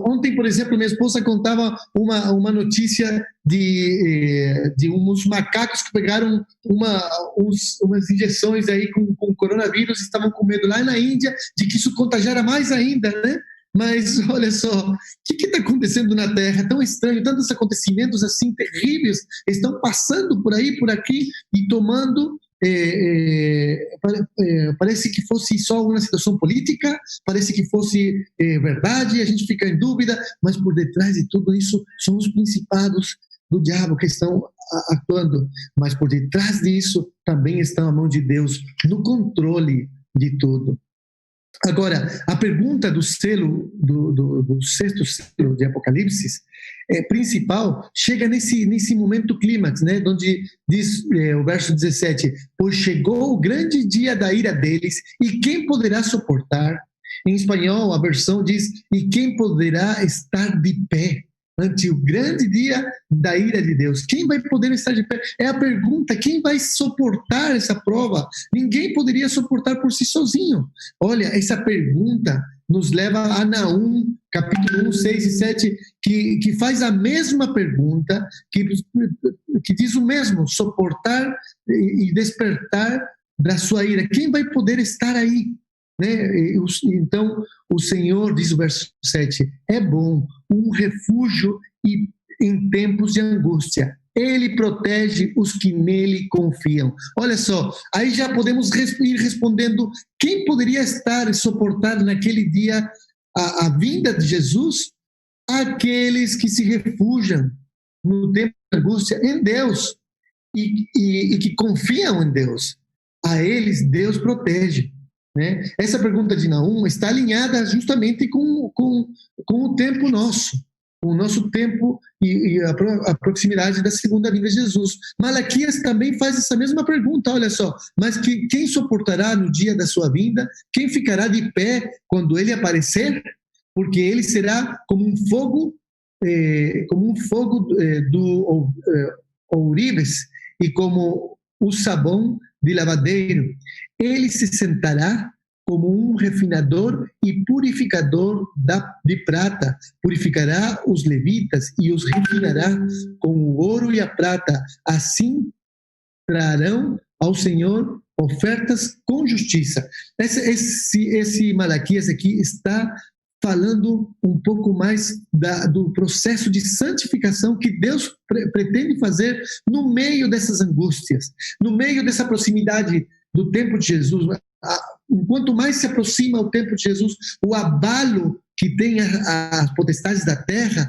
Ontem, por exemplo, minha esposa contava uma notícia de uns macacos que pegaram umas injeções aí com coronavírus e estavam com medo lá na Índia de que isso contagiara mais ainda, né? Mas olha só, o que está acontecendo na Terra? É tão estranho, tantos acontecimentos assim terríveis estão passando por aí, por aqui e tomando... parece que fosse só uma situação política, parece que fosse verdade, a gente fica em dúvida, mas por detrás de tudo isso são os principados do diabo que estão atuando, mas por detrás disso também está a mão de Deus no controle de tudo. Agora, a pergunta do selo, do sexto selo de Apocalipse, principal, chega nesse momento clímax, né, onde diz o verso 17, pois chegou o grande dia da ira deles, e quem poderá suportar? Em espanhol, a versão diz, e quem poderá estar de pé ante o grande dia da ira de Deus? Quem vai poder estar de pé? É a pergunta, quem vai suportar essa prova? Ninguém poderia suportar por si sozinho. Olha, essa pergunta nos leva a Naum, capítulo 1, 6 e 7, que faz a mesma pergunta, que diz o mesmo, suportar e despertar da sua ira. Quem vai poder estar aí? Né? Então, o Senhor, diz o verso 7, é bom, um refúgio em tempos de angústia. Ele protege os que nele confiam. Olha só, aí já podemos ir respondendo quem poderia estar e suportar naquele dia a vinda de Jesus? Aqueles que se refugiam no tempo de angústia em Deus e que confiam em Deus. A eles Deus protege. Né? Essa pergunta de Naum está alinhada justamente com o tempo nosso, o nosso tempo e a proximidade da segunda vinda de Jesus. Malaquias também faz essa mesma pergunta, olha só, mas quem suportará no dia da sua vinda? Quem ficará de pé quando ele aparecer? Porque ele será como um fogo do ourives e como o sabão de lavadeiro. Ele se sentará como um refinador e purificador de prata. Purificará os levitas e os refinará com o ouro e a prata. Assim trarão ao Senhor ofertas com justiça. Esse Malaquias aqui está falando um pouco mais do processo de santificação que Deus pretende fazer no meio dessas angústias, no meio dessa proximidade do tempo de Jesus. Enquanto mais se aproxima o tempo de Jesus, o abalo que tem as potestades da terra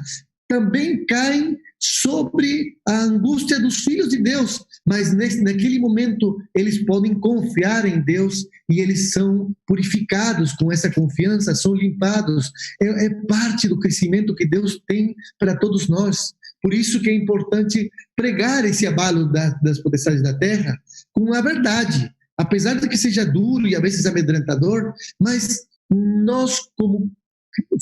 também caem sobre a angústia dos filhos de Deus, mas naquele momento eles podem confiar em Deus e eles são purificados com essa confiança, são limpados. É parte do crescimento que Deus tem para todos nós. Por isso que é importante pregar esse abalo das potestades da terra com a verdade, apesar de que seja duro e às vezes amedrontador, mas nós, como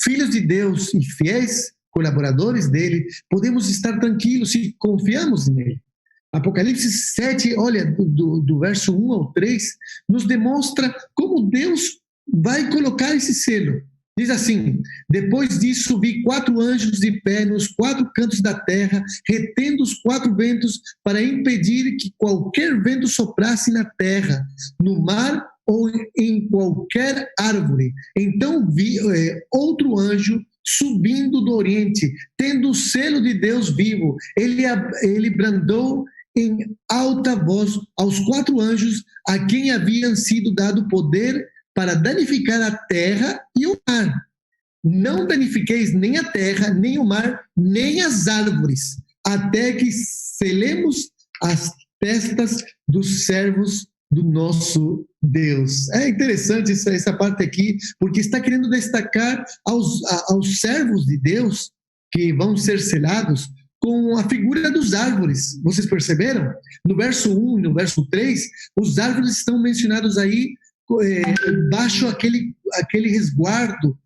filhos de Deus e fiéis colaboradores dele, podemos estar tranquilos se confiamos nele. Apocalipse 7, olha, do verso 1 ao 3, nos demonstra como Deus vai colocar esse selo. Diz assim: depois disso vi 4 anjos de pé nos 4 cantos da terra, retendo os 4 ventos para impedir que qualquer vento soprasse na terra, no mar ou em qualquer árvore. Então vi outro anjo subindo do Oriente, tendo o selo de Deus vivo. Ele brandou em alta voz aos 4 anjos a quem haviam sido dado poder para danificar a terra e o mar. Não danifiqueis nem a terra, nem o mar, nem as árvores, até que selemos as testas dos servos do nosso Deus. É interessante essa parte aqui, porque está querendo destacar aos servos de Deus que vão ser selados com a figura dos árvores. Vocês perceberam? No verso 1 e no verso 3, os árvores estão mencionados aí baixo aquele resguardo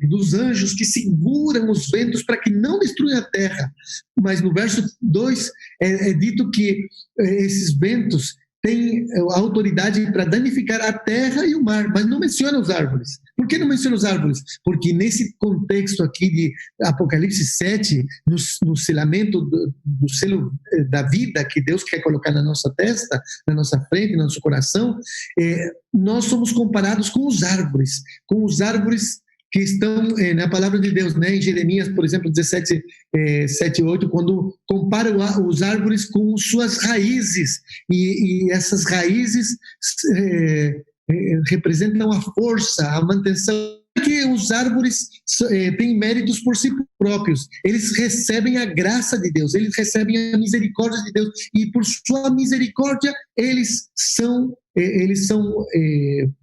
dos anjos que seguram os ventos para que não destruam a terra. Mas no verso 2 é dito que esses ventos têm a autoridade para danificar a terra e o mar, mas não menciona os árvores. Por que não menciona os árvores? Porque nesse contexto aqui de Apocalipse 7, no selamento do selo da vida que Deus quer colocar na nossa testa, na nossa frente, no nosso coração, nós somos comparados com os árvores que estão na palavra de Deus, né? Em Jeremias, por exemplo, 17, 7 e 8, quando compara os árvores com suas raízes, e essas raízes representam a força, a manutenção. Que os árvores têm méritos por si próprios, eles recebem a graça de Deus, eles recebem a misericórdia de Deus, e por sua misericórdia eles são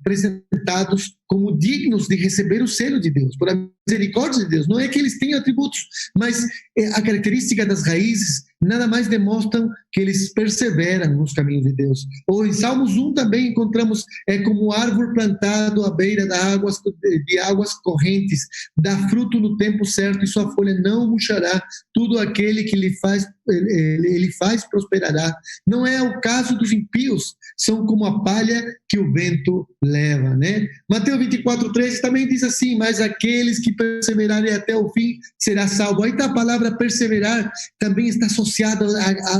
apresentados como dignos de receber o selo de Deus, por a misericórdia de Deus. Não é que eles tenham atributos, mas a característica das raízes nada mais demonstram que eles perseveram nos caminhos de Deus. Ou em Salmos 1 também encontramos como árvore plantado à beira de águas correntes, dá fruto no tempo certo e sua folha não murchará, tudo aquele que ele faz prosperará. Não é o caso dos ímpios, são como a palha que o vento leva, né? Mateus 24:3 também diz assim: mas aqueles que perseverarem até o fim será salvo. Aí está a palavra perseverar, também está associada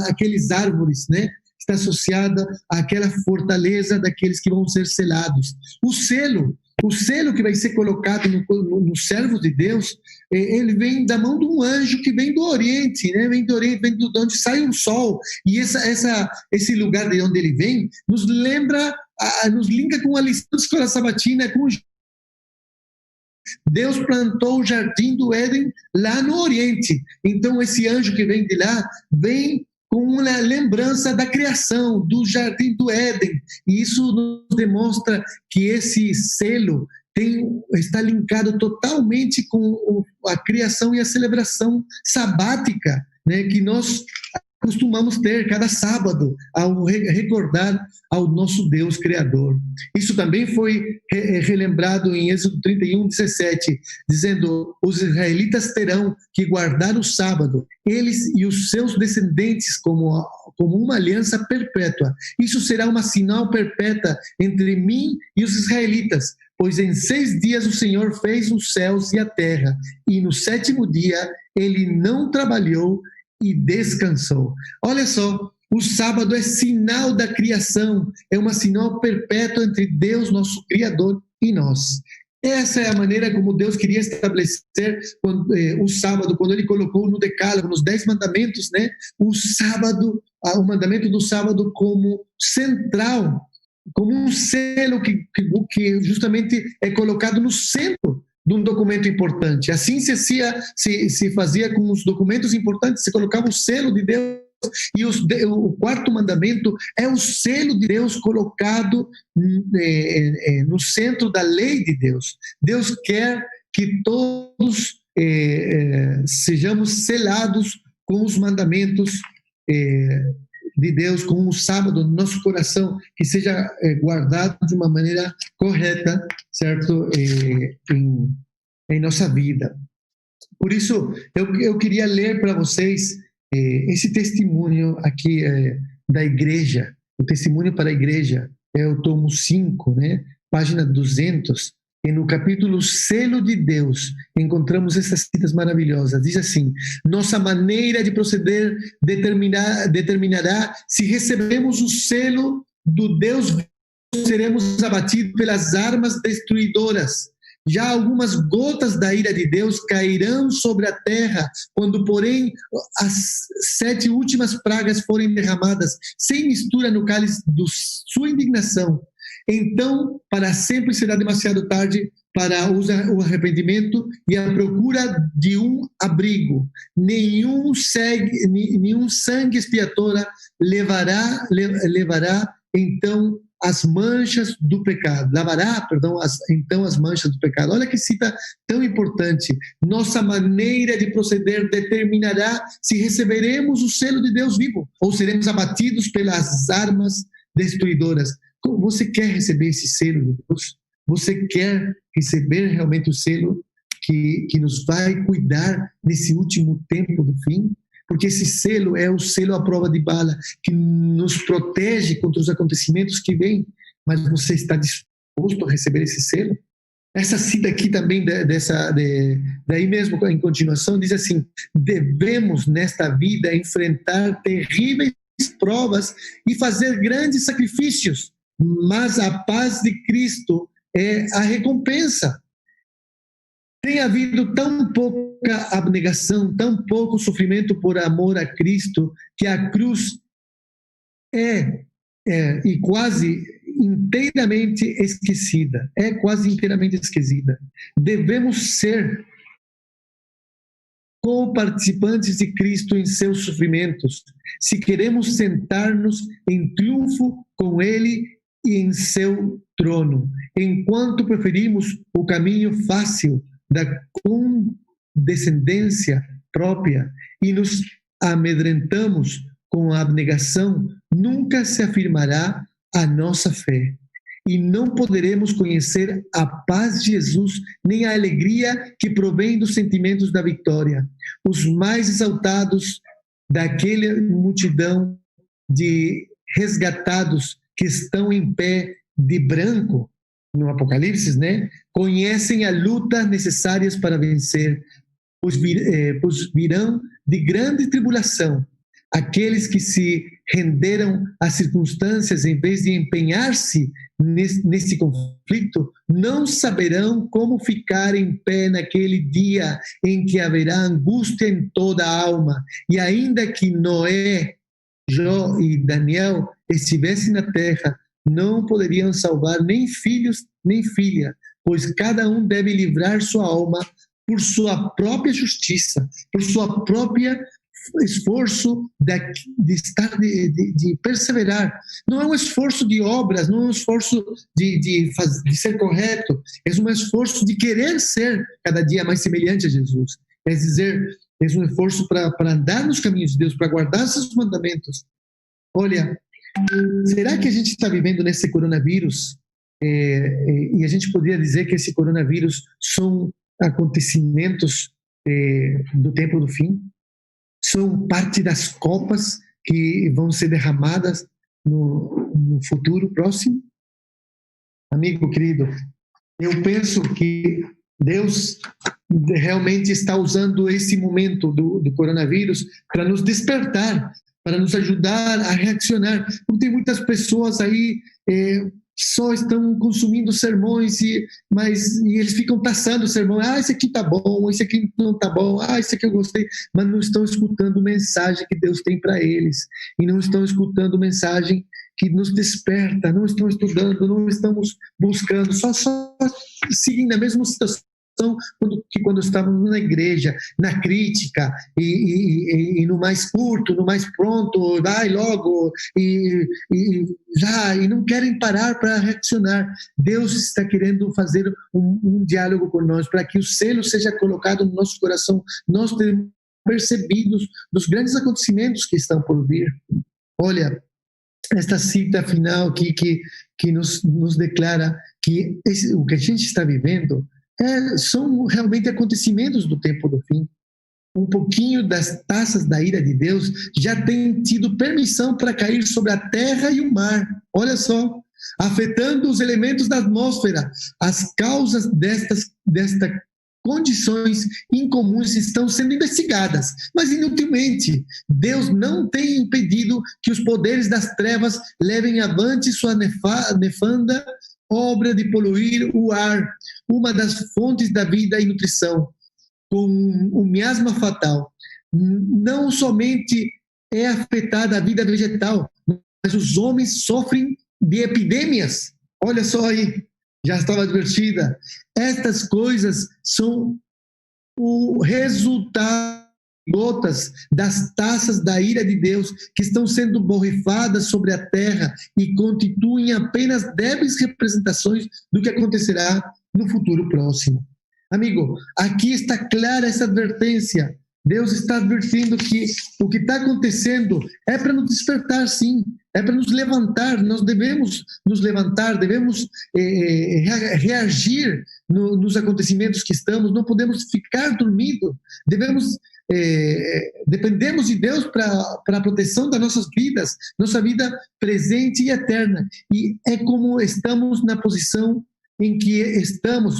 àqueles árvores, né? Está associada àquela fortaleza daqueles que vão ser selados. O selo que vai ser colocado nos servos de Deus, ele vem da mão de um anjo que vem do Oriente, né? Vem do Oriente, vem de onde sai o sol. E esse lugar de onde ele vem nos lembra, nos linka com a lição da escola sabatina, com Deus plantou o jardim do Éden lá no Oriente. Então esse anjo que vem de lá vem com uma lembrança da criação, do jardim do Éden. E isso nos demonstra que esse selo está linkado totalmente com a criação e a celebração sabática, né, que nós costumamos ter cada sábado ao recordar ao nosso Deus Criador. Isso também foi relembrado em Êxodo 31:17, dizendo: os israelitas terão que guardar o sábado, eles e os seus descendentes, como uma aliança perpétua. Isso será uma sinal perpétua entre mim e os israelitas, pois em 6 dias o Senhor fez os céus e a terra, e no 7º dia ele não trabalhou e descansou. Olha só, o sábado é sinal da criação, é uma sinal perpétua entre Deus, nosso Criador, e nós. Essa é a maneira como Deus queria estabelecer o sábado, quando ele colocou no Decálogo, nos 10 mandamentos, né? O mandamento do sábado como central, como um selo que justamente é colocado no centro de um documento importante. Assim se fazia com os documentos importantes, se colocava o selo de Deus, e o 4º mandamento é o selo de Deus colocado no centro da lei de Deus. Deus quer que todos sejamos selados com os mandamentos de Deus, com o sábado no nosso coração, que seja guardado de uma maneira correta, certo? Em nossa vida. Por isso, eu queria ler para vocês esse testemunho aqui da igreja, o testemunho para a igreja, é o tomo 5, né? Página 200, E no capítulo Selo de Deus, encontramos essas citas maravilhosas. Diz assim: nossa maneira de proceder determinará se recebemos o selo do Deus vivo, seremos abatidos pelas armas destruidoras. Já algumas gotas da ira de Deus cairão sobre a terra, quando, porém, as 7 últimas pragas forem derramadas, sem mistura no cálice de sua indignação. Então, para sempre será demasiado tarde para o arrependimento e a procura de um abrigo. Nenhum sangue expiatório levará então as manchas do pecado. Então as manchas do pecado. Olha que cita tão importante. Nossa maneira de proceder determinará se receberemos o selo de Deus vivo ou seremos abatidos pelas armas destruidoras. Você quer receber esse selo de Deus? Você quer receber realmente o selo que nos vai cuidar nesse último tempo do fim? Porque esse selo é o selo à prova de bala, que nos protege contra os acontecimentos que vêm. Mas você está disposto a receber esse selo? Essa cita aqui também, daí mesmo em continuação, diz assim: devemos nesta vida enfrentar terríveis provas e fazer grandes sacrifícios, mas a paz de Cristo é a recompensa. Tem havido tão pouca abnegação, tão pouco sofrimento por amor a Cristo, que a cruz é quase inteiramente esquecida. É quase inteiramente esquecida. Devemos ser co-participantes de Cristo em seus sofrimentos, se queremos sentar-nos em triunfo com Ele e em seu trono, enquanto preferimos o caminho fácil da condescendência própria e nos amedrentamos com a abnegação, nunca se afirmará a nossa fé. E não poderemos conhecer a paz de Jesus, nem a alegria que provém dos sentimentos da vitória. Os mais exaltados daquela multidão de resgatados que estão em pé de branco, no Apocalipse, né? Conhecem a luta necessárias para vencer, pois virão de grande tribulação. Aqueles que se renderam às circunstâncias em vez de empenhar-se nesse conflito, não saberão como ficar em pé naquele dia em que haverá angústia em toda a alma. E ainda que Noé, Jó e Daniel estivessem na terra, não poderiam salvar nem filhos nem filha, pois cada um deve livrar sua alma por sua própria justiça, por sua própria esforço de perseverar. Não é um esforço de obras, não é um esforço de ser correto, é um esforço de querer ser cada dia mais semelhante a Jesus. Quer dizer, é um esforço para andar nos caminhos de Deus, para guardar seus mandamentos. Olha, será que a gente está vivendo nesse coronavírus? E a gente poderia dizer que esse coronavírus são acontecimentos do tempo do fim? São parte das copas que vão ser derramadas no futuro próximo? Amigo querido, eu penso que Deus realmente está usando esse momento do coronavírus para nos despertar, para nos ajudar a reaccionar. Porque tem muitas pessoas aí só estão consumindo sermões e eles ficam taçando o sermão. Esse aqui tá bom, esse aqui não tá bom, esse aqui eu gostei, mas não estão escutando a mensagem que Deus tem para eles e não estão escutando a mensagem que nos desperta, não estão estudando, não estamos buscando, só seguindo a mesma situação quando estávamos na igreja, na crítica e no mais curto, no mais pronto, vai logo e não querem parar para reaccionar. Deus está querendo fazer um diálogo com nós para que o selo seja colocado no nosso coração. Nós temos percebidos dos grandes acontecimentos que estão por vir. Olha, esta cita final aqui que nos declara que o que a gente está vivendo são realmente acontecimentos do tempo do fim. Um pouquinho das taças da ira de Deus já tem tido permissão para cair sobre a terra e o mar. Olha só, afetando os elementos da atmosfera. As causas destas condições incomuns estão sendo investigadas, mas inutilmente. Deus não tem impedido que os poderes das trevas levem avante sua nefanda obra de poluir o ar, uma das fontes da vida e nutrição, com um miasma fatal. Não somente é afetada a vida vegetal, mas os homens sofrem de epidemias. Olha só aí, já estava advertida. Estas coisas são o resultado de gotas das taças da ira de Deus que estão sendo borrifadas sobre a terra e constituem apenas débeis representações do que acontecerá no futuro próximo. Amigo, aqui está clara essa advertência. Deus está advertindo que o que está acontecendo é para nos despertar, sim, é para nos levantar. Nós devemos nos levantar, devemos reagir nos acontecimentos que estamos, não podemos ficar dormindo, dependemos de Deus para a proteção das nossas vidas, nossa vida presente e eterna. E é como estamos na posição em que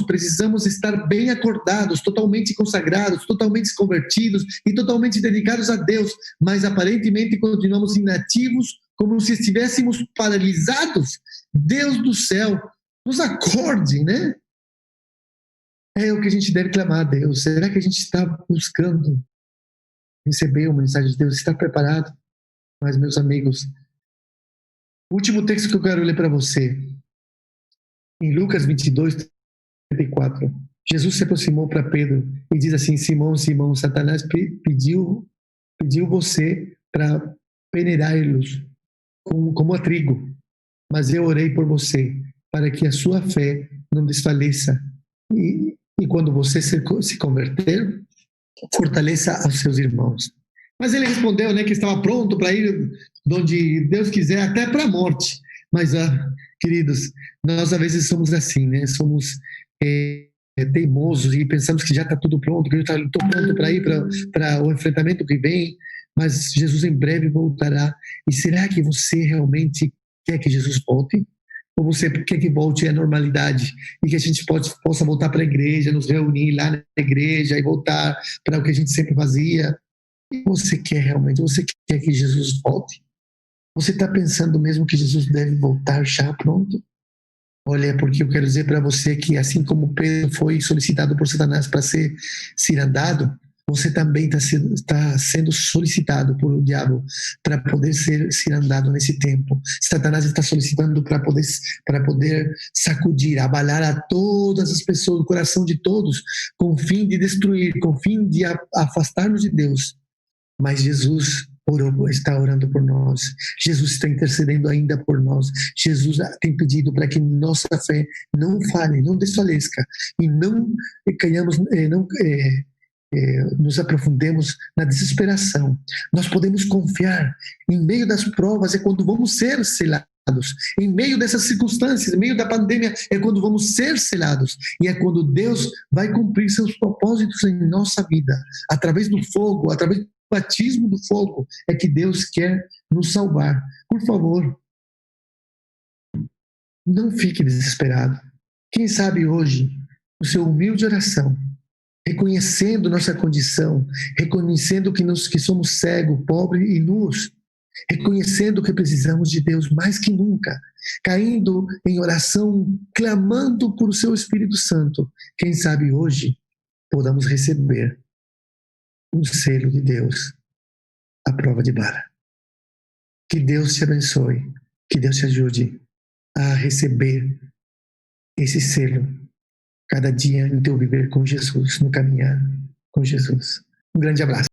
precisamos estar bem acordados, totalmente consagrados, totalmente convertidos e totalmente dedicados a Deus, mas aparentemente continuamos inativos, como se estivéssemos paralisados. Deus do céu, nos acorde, né? É o que a gente deve clamar a Deus. Será que a gente está buscando receber uma mensagem de Deus? Está preparado? Mas, meus amigos, o último texto que eu quero ler para você, em Lucas 22, 34, Jesus se aproximou para Pedro e diz assim: Simão, Simão, Satanás pediu você para peneirar-los como a trigo, mas eu orei por você para que a sua fé não desfaleça e quando você se converter, fortaleça os seus irmãos. Mas ele respondeu, né, que estava pronto para ir onde Deus quiser, até para a morte. Mas, queridos, nós às vezes somos assim, né? Somos teimosos e pensamos que já está tudo pronto, que eu estou pronto para ir para o enfrentamento que vem, mas Jesus em breve voltará. E será que você realmente quer que Jesus volte? Ou você quer que volte à normalidade e que a gente possa voltar para a igreja, nos reunir lá na igreja e voltar para o que a gente sempre fazia? Você quer realmente? Você quer que Jesus volte? Você está pensando mesmo que Jesus deve voltar já pronto? Olha, porque eu quero dizer para você que assim como Pedro foi solicitado por Satanás para ser cirandado, você também está sendo solicitado por o diabo para poder ser cirandado nesse tempo. Satanás está solicitando para poder sacudir, abalar a todas as pessoas, o coração de todos, com o fim de destruir, com o fim de afastar-nos de Deus. Mas Jesus está orando por nós. Jesus está intercedendo ainda por nós. Jesus tem pedido para que nossa fé não falhe, não desfaleça e não caiamos, nos aprofundemos na desesperação. Nós podemos confiar. Em meio das provas é quando vamos ser selados. Em meio dessas circunstâncias, em meio da pandemia, é quando vamos ser selados. E é quando Deus vai cumprir seus propósitos em nossa vida. Através do fogo, através do batismo do fogo, é que Deus quer nos salvar. Por favor, não fique desesperado. Quem sabe hoje, o seu humilde oração, reconhecendo nossa condição, reconhecendo que somos cegos, pobres e nus, reconhecendo que precisamos de Deus mais que nunca, caindo em oração, clamando por o seu Espírito Santo, quem sabe hoje podamos receber um selo de Deus, a prova de bala. Que Deus te abençoe, que Deus te ajude a receber esse selo cada dia em teu viver com Jesus, no caminhar com Jesus. Um grande abraço.